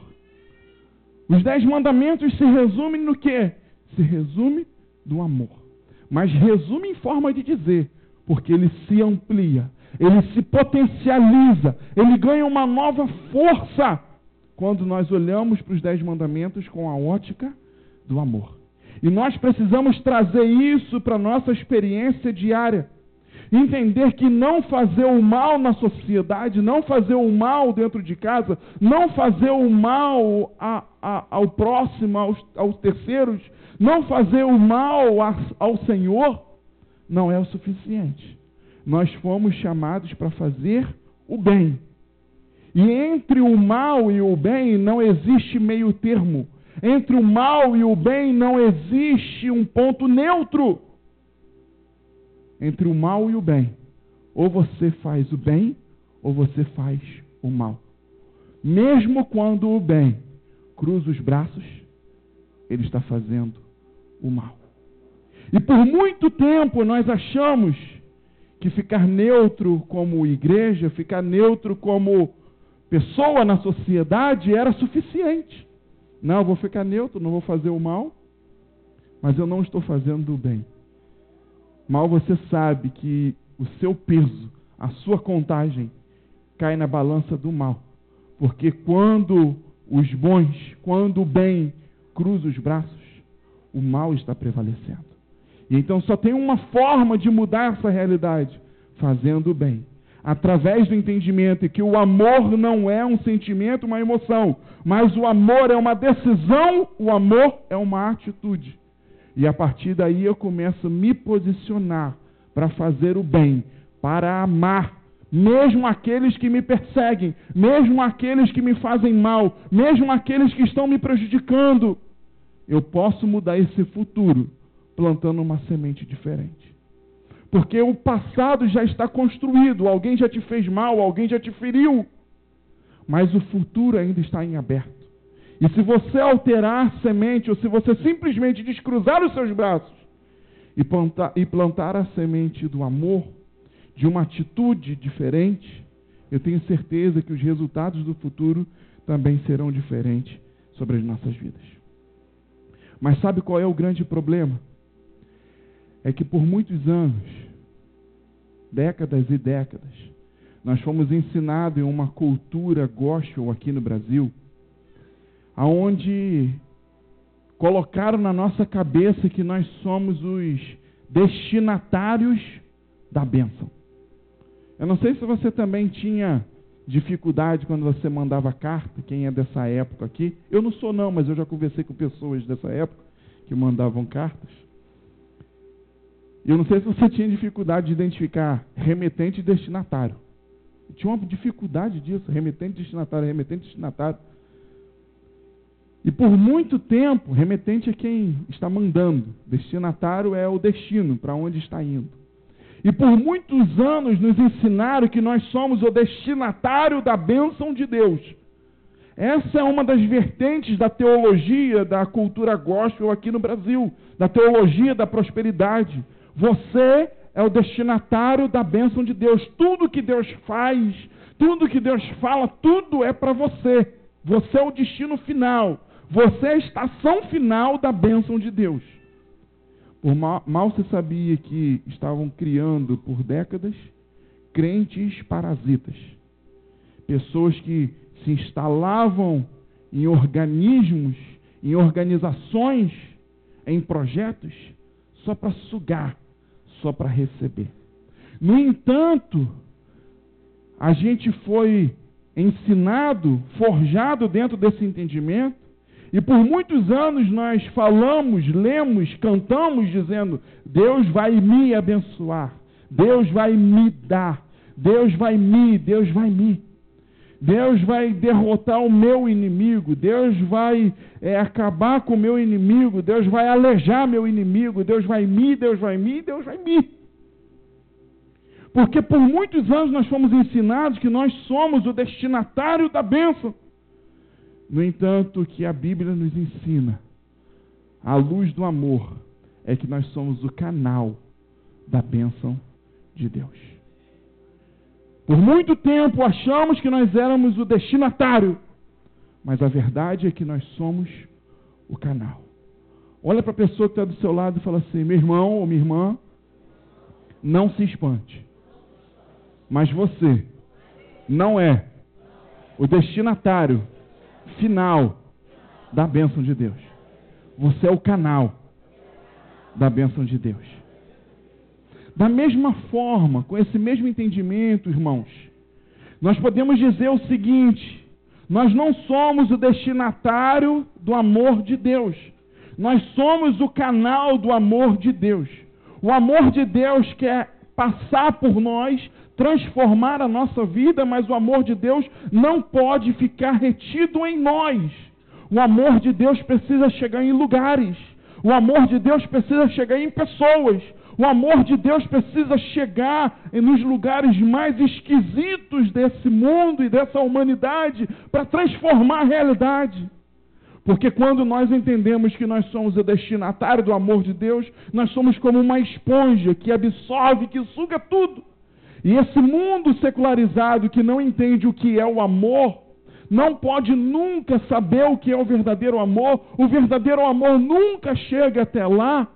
Os 10 mandamentos se resumem no quê? Se resume no amor. Mas resume em forma de dizer, porque ele se amplia, ele se potencializa, ele ganha uma nova força quando nós olhamos para os 10 mandamentos com a ótica do amor. E nós precisamos trazer isso para a nossa experiência diária. Entender que não fazer o mal na sociedade, não fazer o mal dentro de casa, não fazer o mal ao próximo, aos terceiros, não fazer o mal ao Senhor, não é o suficiente. Nós fomos chamados para fazer o bem. E entre o mal e o bem não existe meio termo. Entre o mal e o bem não existe um ponto neutro. Entre o mal e o bem, ou você faz o bem, ou você faz o mal. Mesmo quando o bem cruza os braços, ele está fazendo o mal. E por muito tempo nós achamos que ficar neutro como igreja, ficar neutro como pessoa na sociedade era suficiente. Não, eu vou ficar neutro, não vou fazer o mal, mas eu não estou fazendo o bem. Mal você sabe que o seu peso, a sua contagem, cai na balança do mal. Porque quando os bons, quando o bem cruza os braços, o mal está prevalecendo. E então só tem uma forma de mudar essa realidade, fazendo o bem. Através do entendimento que o amor não é um sentimento, uma emoção, mas o amor é uma decisão, o amor é uma atitude. E a partir daí eu começo a me posicionar para fazer o bem, para amar, mesmo aqueles que me perseguem, mesmo aqueles que me fazem mal, mesmo aqueles que estão me prejudicando. Eu posso mudar esse futuro plantando uma semente diferente. Porque o passado já está construído, alguém já te fez mal, alguém já te feriu, mas o futuro ainda está em aberto. E se você alterar a semente, ou se você simplesmente descruzar os seus braços e plantar a semente do amor, de uma atitude diferente, eu tenho certeza que os resultados do futuro também serão diferentes sobre as nossas vidas. Mas sabe qual é o grande problema? É que por muitos anos, décadas e décadas, nós fomos ensinados em uma cultura gospel aqui no Brasil, aonde colocaram na nossa cabeça que nós somos os destinatários da bênção. Eu não sei se você também tinha dificuldade quando você mandava carta, quem é dessa época aqui. Eu não sou não, mas eu já conversei com pessoas dessa época que mandavam cartas. E eu não sei se você tinha dificuldade de identificar remetente e destinatário. Eu tinha uma dificuldade disso, remetente e destinatário. E por muito tempo, remetente é quem está mandando, destinatário é o destino, para onde está indo. E por muitos anos nos ensinaram que nós somos o destinatário da bênção de Deus. Essa é uma das vertentes da teologia, da cultura gospel aqui no Brasil, da teologia da prosperidade. Você é o destinatário da bênção de Deus. Tudo que Deus faz, tudo que Deus fala, tudo é para você. Você é o destino final. Você é a estação final da bênção de Deus. Mal se sabia que estavam criando por décadas crentes parasitas. Pessoas que se instalavam em organismos, em organizações, em projetos, só para sugar, só para receber. No entanto, a gente foi ensinado, forjado dentro desse entendimento, e por muitos anos nós falamos, lemos, cantamos dizendo: Deus vai me abençoar, Deus vai me dar, Deus vai me. Deus vai derrotar o meu inimigo, Deus vai acabar com o meu inimigo, Deus vai alejar meu inimigo, Deus vai me. Porque por muitos anos nós fomos ensinados que nós somos o destinatário da bênção. No entanto, o que a Bíblia nos ensina, à luz do amor, é que nós somos o canal da bênção de Deus. Por muito tempo achamos que nós éramos o destinatário, mas a verdade é que nós somos o canal. Olha para a pessoa que está do seu lado e fala assim: meu irmão ou minha irmã, não se espante, mas você não é o destinatário final da bênção de Deus. Você é o canal da bênção de Deus. Da mesma forma, com esse mesmo entendimento, irmãos, nós podemos dizer o seguinte: nós não somos o destinatário do amor de Deus, nós somos o canal do amor de Deus. O amor de Deus quer passar por nós, transformar a nossa vida, mas o amor de Deus não pode ficar retido em nós. O amor de Deus precisa chegar em lugares. O amor de Deus precisa chegar em pessoas. O amor de Deus precisa chegar nos lugares mais esquisitos desse mundo e dessa humanidade para transformar a realidade. Porque quando nós entendemos que nós somos o destinatário do amor de Deus, nós somos como uma esponja que absorve, que suga tudo. E esse mundo secularizado que não entende o que é o amor, não pode nunca saber o que é o verdadeiro amor. O verdadeiro amor nunca chega até lá,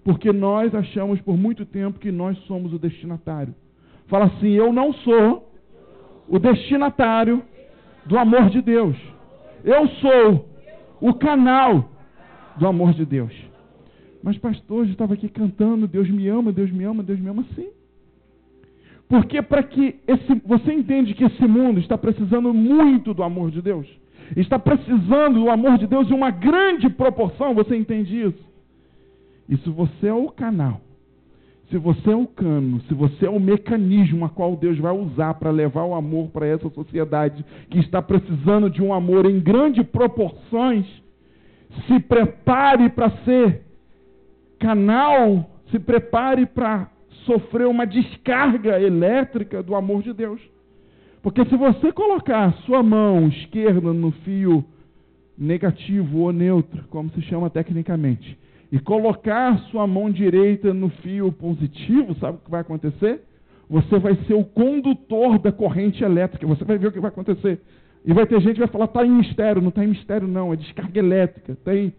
porque nós achamos por muito tempo que nós somos o destinatário. Fala assim: eu não sou o destinatário do amor de Deus. Eu sou o canal do amor de Deus. Mas pastor, eu estava aqui cantando, Deus me ama, Deus me ama, Deus me ama, sim. Porque para que você entende que esse mundo está precisando muito do amor de Deus, está precisando do amor de Deus em uma grande proporção, você entende isso? E se você é o canal, se você é o cano, se você é o mecanismo a qual Deus vai usar para levar o amor para essa sociedade que está precisando de um amor em grandes proporções, se prepare para ser canal, se prepare para sofrer uma descarga elétrica do amor de Deus. Porque se você colocar a sua mão esquerda no fio negativo ou neutro, como se chama tecnicamente, e colocar a sua mão direita no fio positivo, sabe o que vai acontecer? Você vai ser o condutor da corrente elétrica. Você vai ver o que vai acontecer. E vai ter gente que vai falar: está em mistério. Não está em mistério, não. É descarga elétrica. Tem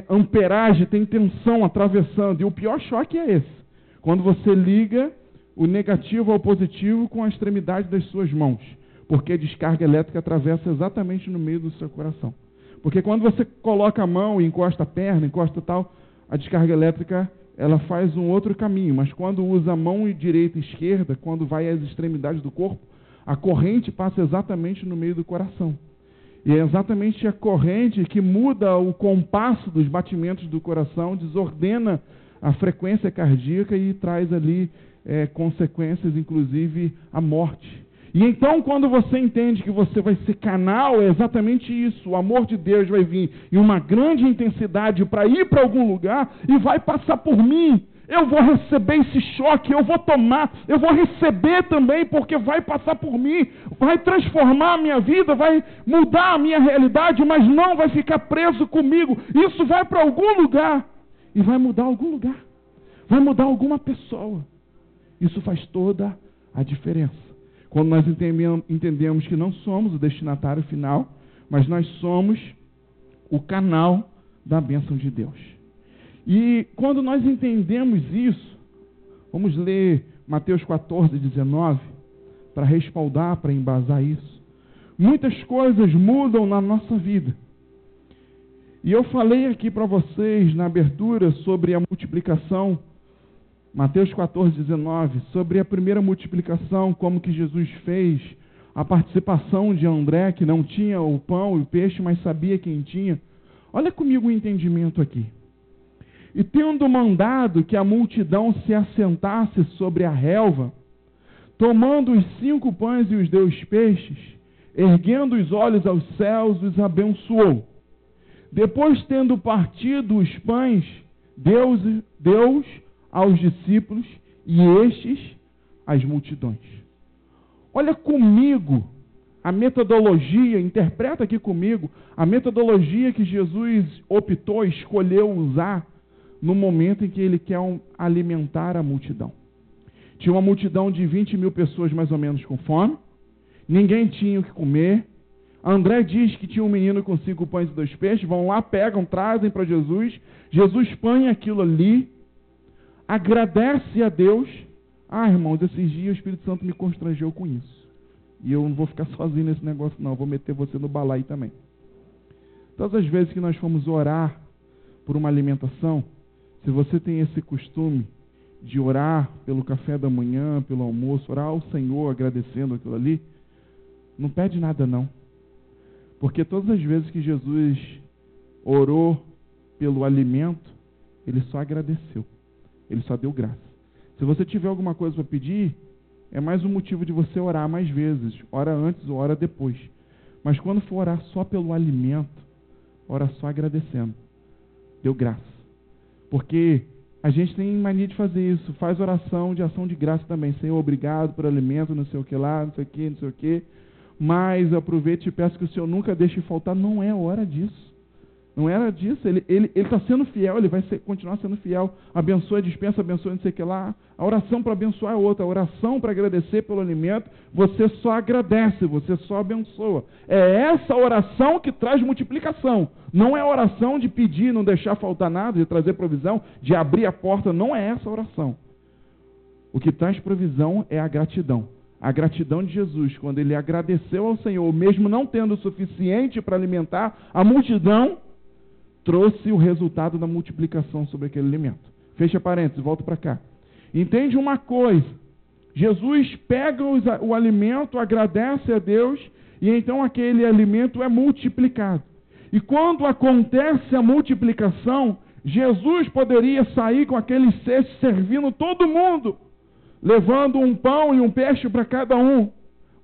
amperagem, tem tensão atravessando. E o pior choque é esse: quando você liga o negativo ao positivo com a extremidade das suas mãos. Porque a descarga elétrica atravessa exatamente no meio do seu coração. Porque quando você coloca a mão e encosta a perna, encosta tal, a descarga elétrica ela faz um outro caminho. Mas quando usa a mão direita e esquerda, quando vai às extremidades do corpo, a corrente passa exatamente no meio do coração. E é exatamente a corrente que muda o compasso dos batimentos do coração, desordena a frequência cardíaca e traz ali consequências, inclusive a morte. E então, quando você entende que você vai ser canal, é exatamente isso. O amor de Deus vai vir em uma grande intensidade para ir para algum lugar e vai passar por mim. Eu vou receber esse choque, eu vou tomar, eu vou receber também, porque vai passar por mim, vai transformar a minha vida, vai mudar a minha realidade, mas não vai ficar preso comigo. Isso vai para algum lugar e vai mudar algum lugar, vai mudar alguma pessoa. Isso faz toda a diferença. Quando nós entendemos que não somos o destinatário final, mas nós somos o canal da bênção de Deus. E quando nós entendemos isso, vamos ler Mateus 14, 19, para respaldar, para embasar isso. Muitas coisas mudam na nossa vida. E eu falei aqui para vocês na abertura sobre a multiplicação, Mateus 14, 19, sobre a primeira multiplicação, como que Jesus fez, a participação de André, que não tinha o pão e o peixe, mas sabia quem tinha. Olha comigo o entendimento aqui. E tendo mandado que a multidão se assentasse sobre a relva, tomando os 5 pães e os 2 peixes, erguendo os olhos aos céus, os abençoou. Depois, tendo partido os pães, Deus aos discípulos e estes às multidões. Olha comigo a metodologia, interpreta aqui comigo a metodologia que Jesus optou, escolheu usar no momento em que ele quer alimentar a multidão. Tinha uma multidão de 20 mil pessoas mais ou menos com fome, ninguém tinha o que comer. André diz que tinha um menino com 5 pães e 2 peixes, vão lá, pegam, trazem para Jesus, Jesus põe aquilo ali, agradece a Deus. Irmãos, esses dias o Espírito Santo me constrangeu com isso. E eu não vou ficar sozinho nesse negócio não, vou meter você no balaio também. Todas as vezes que nós fomos orar por uma alimentação, se você tem esse costume de orar pelo café da manhã, pelo almoço, orar ao Senhor agradecendo aquilo ali, não pede nada não. Porque todas as vezes que Jesus orou pelo alimento, ele só agradeceu. Ele só deu graça. Se você tiver alguma coisa para pedir, é mais um motivo de você orar mais vezes. Ora antes ou ora depois. Mas quando for orar só pelo alimento, ora só agradecendo. Deu graça. Porque A gente tem mania de fazer isso. Faz oração de ação de graça também. Senhor, obrigado por alimento, não sei o que lá, não sei o que, não sei o que. Mas eu aproveito e te peço que o Senhor nunca deixe faltar. Não é hora disso. Não era disso. Ele está sendo fiel, ele vai continuar sendo fiel. Abençoa, dispensa, abençoa, não sei o que lá. A oração para abençoar é outra. A oração para agradecer pelo alimento, você só agradece, você só abençoa. É essa oração que traz multiplicação. Não é a oração de pedir, não deixar faltar nada, de trazer provisão, de abrir a porta. Não é essa a oração. O que traz provisão é a gratidão. A gratidão de Jesus, quando ele agradeceu ao Senhor, mesmo não tendo o suficiente para alimentar a multidão, trouxe o resultado da multiplicação sobre aquele alimento. Fecha parênteses, volta para cá. Entende uma coisa? Jesus pega o alimento, agradece a Deus, e então aquele alimento é multiplicado. E quando acontece a multiplicação, Jesus poderia sair com aquele cesto servindo todo mundo, levando um pão e um peixe para cada um.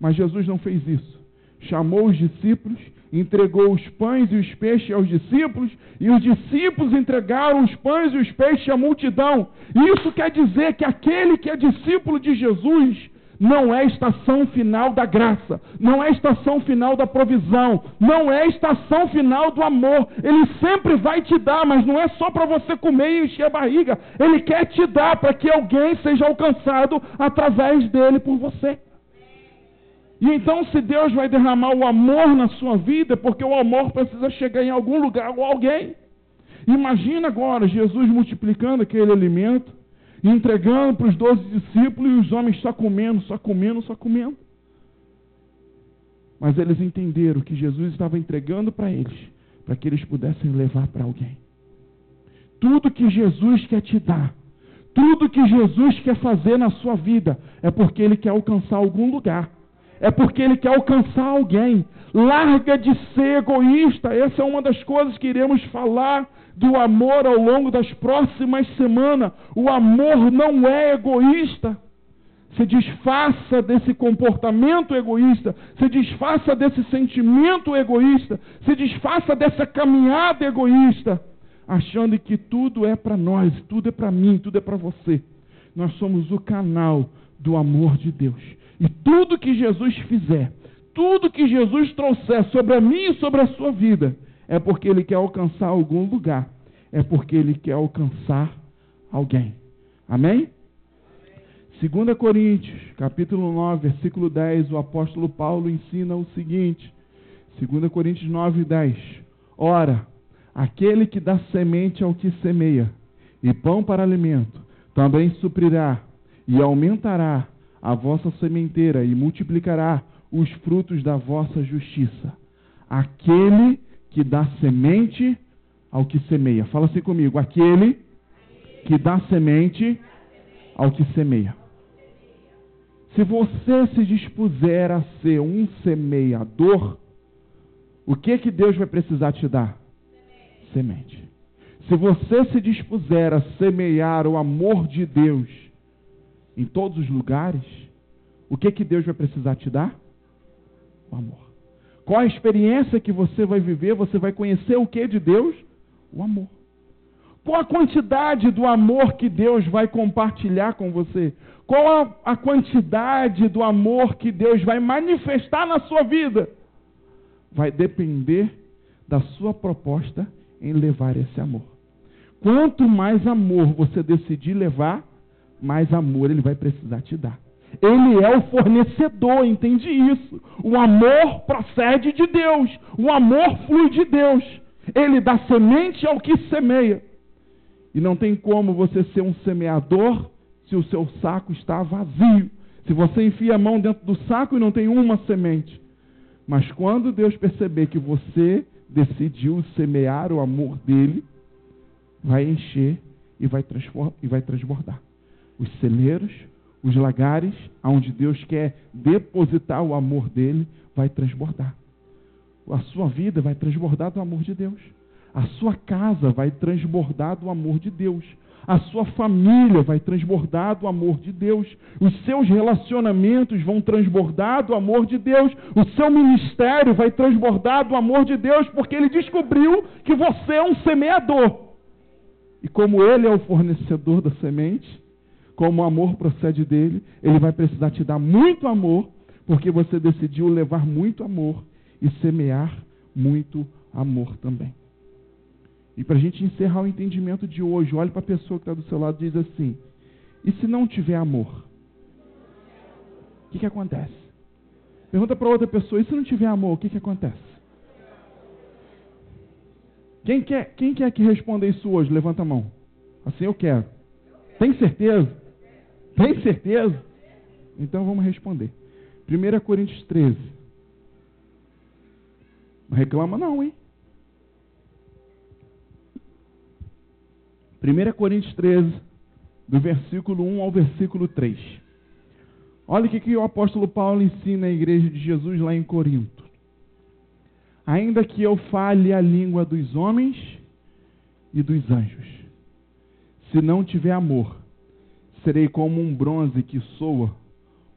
Mas Jesus não fez isso. Chamou os discípulos, entregou os pães e os peixes aos discípulos, e os discípulos entregaram os pães e os peixes à multidão. Isso quer dizer que aquele que é discípulo de Jesus não é estação final da graça, não é estação final da provisão, não é estação final do amor. Ele sempre vai te dar, mas não é só para você comer e encher a barriga. Ele quer te dar para que alguém seja alcançado através dele por você. E então, se Deus vai derramar o amor na sua vida, é porque o amor precisa chegar em algum lugar ou alguém. Imagina agora Jesus multiplicando aquele alimento, entregando para os 12 discípulos, e os homens só comendo, só comendo, só comendo. Mas eles entenderam que Jesus estava entregando para eles, para que eles pudessem levar para alguém. Tudo que Jesus quer te dar, tudo que Jesus quer fazer na sua vida, é porque Ele quer alcançar algum lugar. É porque Ele quer alcançar alguém. Larga de ser egoísta. Essa é uma das coisas que iremos falar do amor ao longo das próximas semanas. O amor não é egoísta. Se desfaça desse comportamento egoísta. Se desfaça desse sentimento egoísta. Se desfaça dessa caminhada egoísta. Achando que tudo é para nós, tudo é para mim, tudo é para você. Nós somos o canal do amor de Deus. E tudo que Jesus fizer, tudo que Jesus trouxer sobre a mim e sobre a sua vida, é porque Ele quer alcançar algum lugar. É porque Ele quer alcançar alguém. Amém? 2 Coríntios, capítulo 9, versículo 10, o apóstolo Paulo ensina o seguinte. 2 Coríntios 9, 10. Ora, aquele que dá semente ao que semeia, e pão para alimento, também suprirá e aumentará a vossa sementeira e multiplicará os frutos da vossa justiça. Aquele que dá semente ao que semeia. Fala assim comigo. Aquele que dá semente ao que semeia. Se você se dispuser a ser um semeador, o que Deus vai precisar te dar? Semente. Se você se dispuser a semear o amor de Deus em todos os lugares, o que Deus vai precisar te dar? O amor. Qual a experiência que você vai viver? Você vai conhecer o que de Deus? O amor. Qual a quantidade do amor que Deus vai compartilhar com você? Qual a quantidade do amor que Deus vai manifestar na sua vida? Vai depender da sua proposta em levar esse amor. Quanto mais amor você decidir levar, mais amor Ele vai precisar te dar. Ele é o fornecedor, entende isso? O amor procede de Deus. O amor flui de Deus. Ele dá semente ao que semeia. E não tem como você ser um semeador se o seu saco está vazio. Se você enfia a mão dentro do saco e não tem uma semente. Mas quando Deus perceber que você decidiu semear o amor dele, vai encher e vai transbordar. Os celeiros, os lagares, onde Deus quer depositar o amor dele, vai transbordar. A sua vida vai transbordar do amor de Deus. A sua casa vai transbordar do amor de Deus. A sua família vai transbordar do amor de Deus. Os seus relacionamentos vão transbordar do amor de Deus. O seu ministério vai transbordar do amor de Deus, porque Ele descobriu que você é um semeador. E como Ele é o fornecedor da semente, como o amor procede dele, Ele vai precisar te dar muito amor, porque você decidiu levar muito amor e semear muito amor também. E para a gente encerrar o entendimento de hoje, olhe para a pessoa que está do seu lado e diz assim: e se não tiver amor? O que acontece? Pergunta para outra pessoa: e se não tiver amor, o que acontece? Quem quer que responda isso hoje? Levanta a mão. Assim eu quero. Tem certeza? Tem certeza? Então vamos responder. 1 Coríntios 13. Não reclama não, hein? 1 Coríntios 13, do versículo 1 ao versículo 3. Olha o que o apóstolo Paulo ensina à igreja de Jesus lá em Corinto. Ainda que eu fale a língua dos homens e dos anjos, se não tiver amor, serei como um bronze que soa,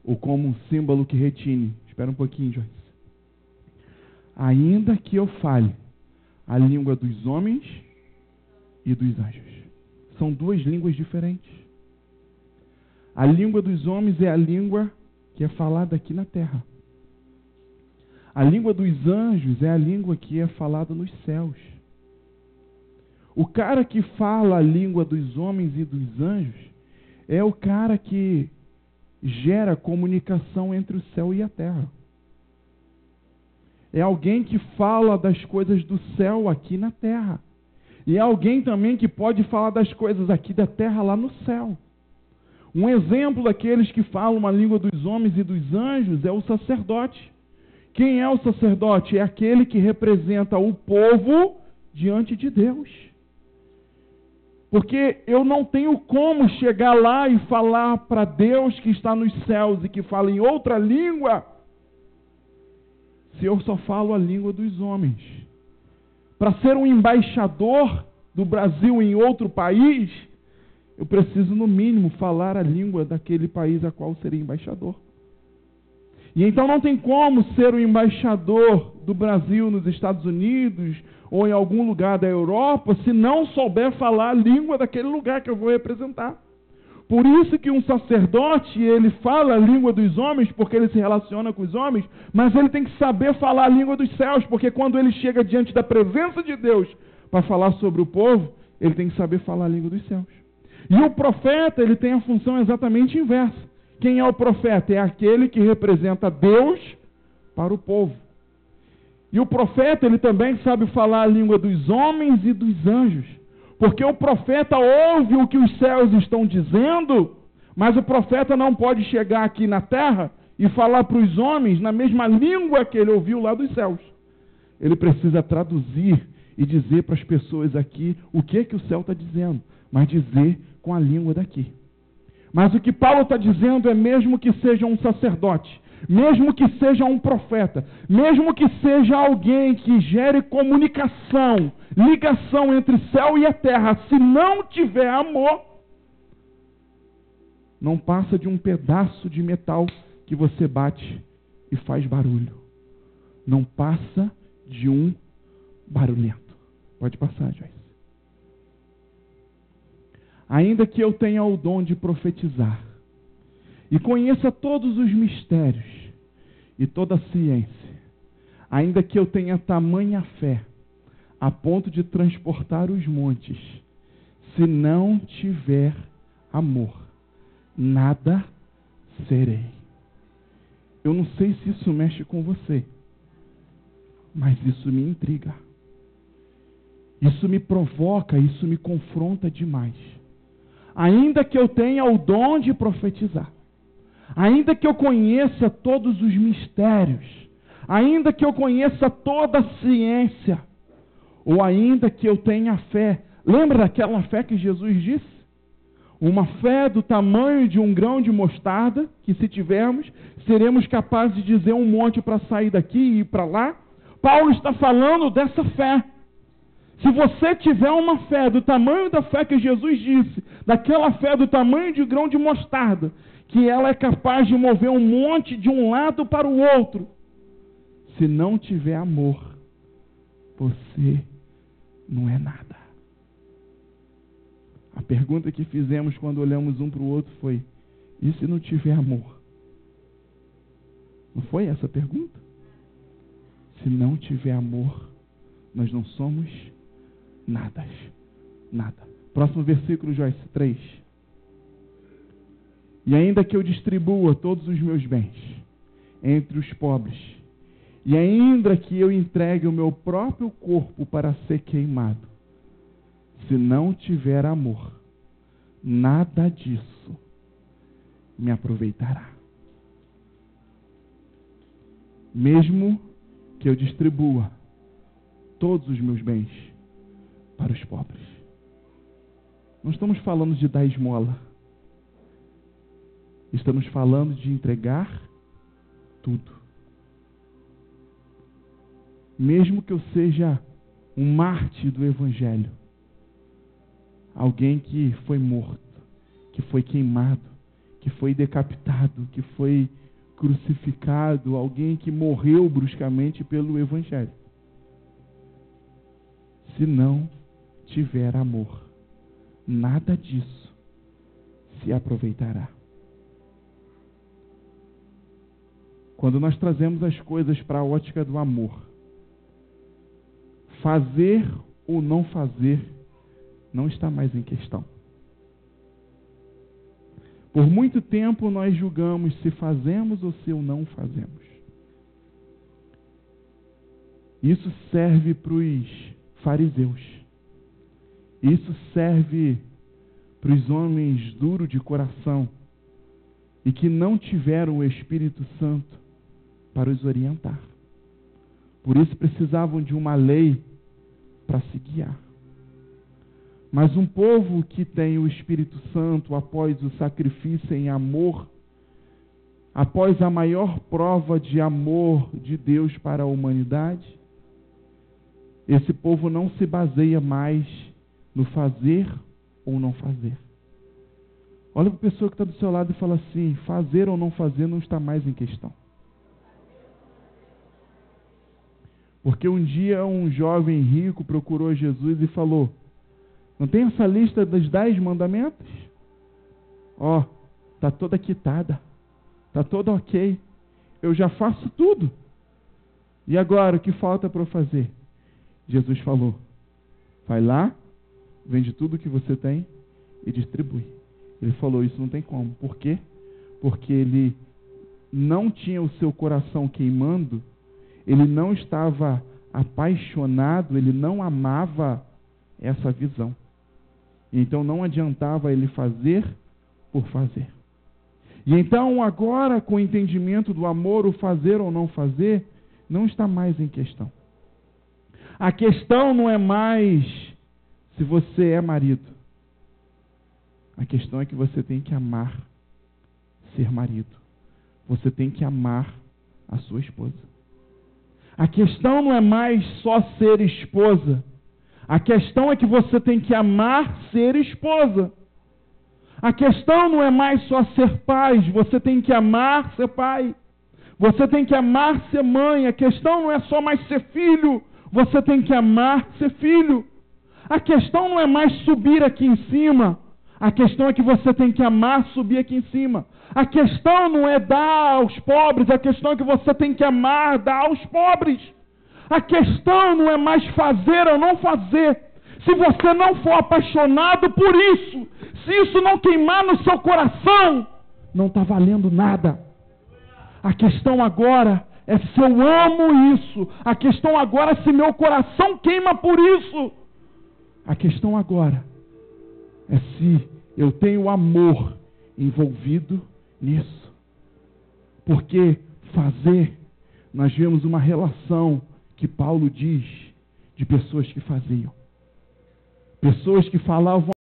ou como um símbolo que retine. Espera um pouquinho, Joyce. Ainda que eu fale a língua dos homens e dos anjos. São duas línguas diferentes. A língua dos homens é a língua que é falada aqui na terra. A língua dos anjos é a língua que é falada nos céus. O cara que fala a língua dos homens e dos anjos é o cara que gera comunicação entre o céu e a terra. É alguém que fala das coisas do céu aqui na terra. E é alguém também que pode falar das coisas aqui da terra lá no céu. Um exemplo daqueles que falam a língua dos homens e dos anjos é o sacerdote. Quem é o sacerdote? É aquele que representa o povo diante de Deus. Porque eu não tenho como chegar lá e falar para Deus que está nos céus e que fala em outra língua, se eu só falo a língua dos homens. Para ser um embaixador do Brasil em outro país, eu preciso, no mínimo, falar a língua daquele país a qual serei embaixador. E então não tem como ser o embaixador do Brasil nos Estados Unidos ou em algum lugar da Europa se não souber falar a língua daquele lugar que eu vou representar. Por isso que um sacerdote, ele fala a língua dos homens, porque ele se relaciona com os homens, mas ele tem que saber falar a língua dos céus, porque quando ele chega diante da presença de Deus para falar sobre o povo, ele tem que saber falar a língua dos céus. E o profeta, ele tem a função exatamente inversa. Quem é o profeta? É aquele que representa Deus para o povo. E o profeta, ele também sabe falar a língua dos homens e dos anjos. Porque o profeta ouve o que os céus estão dizendo, mas o profeta não pode chegar aqui na terra e falar para os homens na mesma língua que ele ouviu lá dos céus. Ele precisa traduzir e dizer para as pessoas aqui o que o céu está dizendo, mas dizer com a língua daqui. Mas o que Paulo está dizendo é: mesmo que seja um sacerdote, mesmo que seja um profeta, mesmo que seja alguém que gere comunicação, ligação entre céu e a terra, se não tiver amor, não passa de um pedaço de metal que você bate e faz barulho. Não passa de um barulhento. Pode passar, Joyce. Ainda que eu tenha o dom de profetizar e conheça todos os mistérios e toda a ciência, ainda que eu tenha tamanha fé a ponto de transportar os montes, se não tiver amor, nada serei. Eu não sei se isso mexe com você, mas isso me intriga. Isso me provoca, isso me confronta demais. Ainda que eu tenha o dom de profetizar, ainda que eu conheça todos os mistérios, ainda que eu conheça toda a ciência, ou ainda que eu tenha fé. Lembra daquela fé que Jesus disse? Uma fé do tamanho de um grão de mostarda, que se tivermos, seremos capazes de dizer um monte para sair daqui e ir para lá. Paulo está falando dessa fé. Se você tiver uma fé do tamanho da fé que Jesus disse, daquela fé do tamanho de um grão de mostarda, que ela é capaz de mover um monte de um lado para o outro, se não tiver amor, você não é nada. pergunta que fizemos quando olhamos um para o outro foi: e se não tiver amor? Não foi essa a pergunta? Se não tiver amor, nós não somos nada. Nada. Próximo versículo, Joyce, 3. E ainda que eu distribua todos os meus bens entre os pobres, e ainda que eu entregue o meu próprio corpo para ser queimado, se não tiver amor, nada disso me aproveitará. Mesmo que eu distribua todos os meus bens para os pobres. Não estamos falando de dar esmola. Estamos falando de entregar tudo. Mesmo que eu seja um mártir do Evangelho, alguém que foi morto, que foi queimado, que foi decapitado, que foi crucificado, alguém que morreu bruscamente pelo Evangelho. Se não tiver amor, nada disso se aproveitará. Quando nós trazemos as coisas para a ótica do amor, fazer ou não fazer não está mais em questão. Por muito tempo nós julgamos se fazemos ou se não fazemos. Isso serve para os fariseus. Isso serve para os homens duros de coração e que não tiveram o Espírito Santo para os orientar. Por isso precisavam de uma lei para se guiar. Mas um povo que tem o Espírito Santo, após o sacrifício em amor, após a maior prova de amor de Deus para a humanidade, esse povo não se baseia mais no fazer ou não fazer. Olha para a pessoa que está do seu lado e fala assim: fazer ou não fazer não está mais em questão. Porque um dia um jovem rico procurou Jesus e falou: não tem essa lista dos 10 mandamentos? Ó, está toda quitada, está toda ok, eu já faço tudo. E agora, o que falta para eu fazer? Jesus falou: vai lá, vende tudo que você tem e distribui. Ele falou: isso não tem como. Por quê? Porque ele não tinha o seu coração queimando, ele não estava apaixonado, ele não amava essa visão. Então não adiantava ele fazer por fazer. E então agora, com o entendimento do amor, o fazer ou não fazer não está mais em questão. A questão não é mais se você é marido. A questão é que você tem que amar ser marido. Você tem que amar a sua esposa. A questão não é mais só ser esposa. A questão é que você tem que amar ser esposa. A questão não é mais só ser pai. Você tem que amar ser pai. Você tem que amar ser mãe. A questão não é só mais ser filho. Você tem que amar ser filho. A questão não é mais subir aqui em cima. A questão é que você tem que amar subir aqui em cima. A questão não é dar aos pobres. A questão é que você tem que amar dar aos pobres. A questão não é mais fazer ou não fazer. Se você não for apaixonado por isso, se isso não queimar no seu coração, não está valendo nada. A questão agora é se eu amo isso. A questão agora é se meu coração queima por isso. A questão agora é se eu tenho amor envolvido nisso. Porque fazer, nós vemos uma relação que Paulo diz de pessoas que faziam. Pessoas que falavam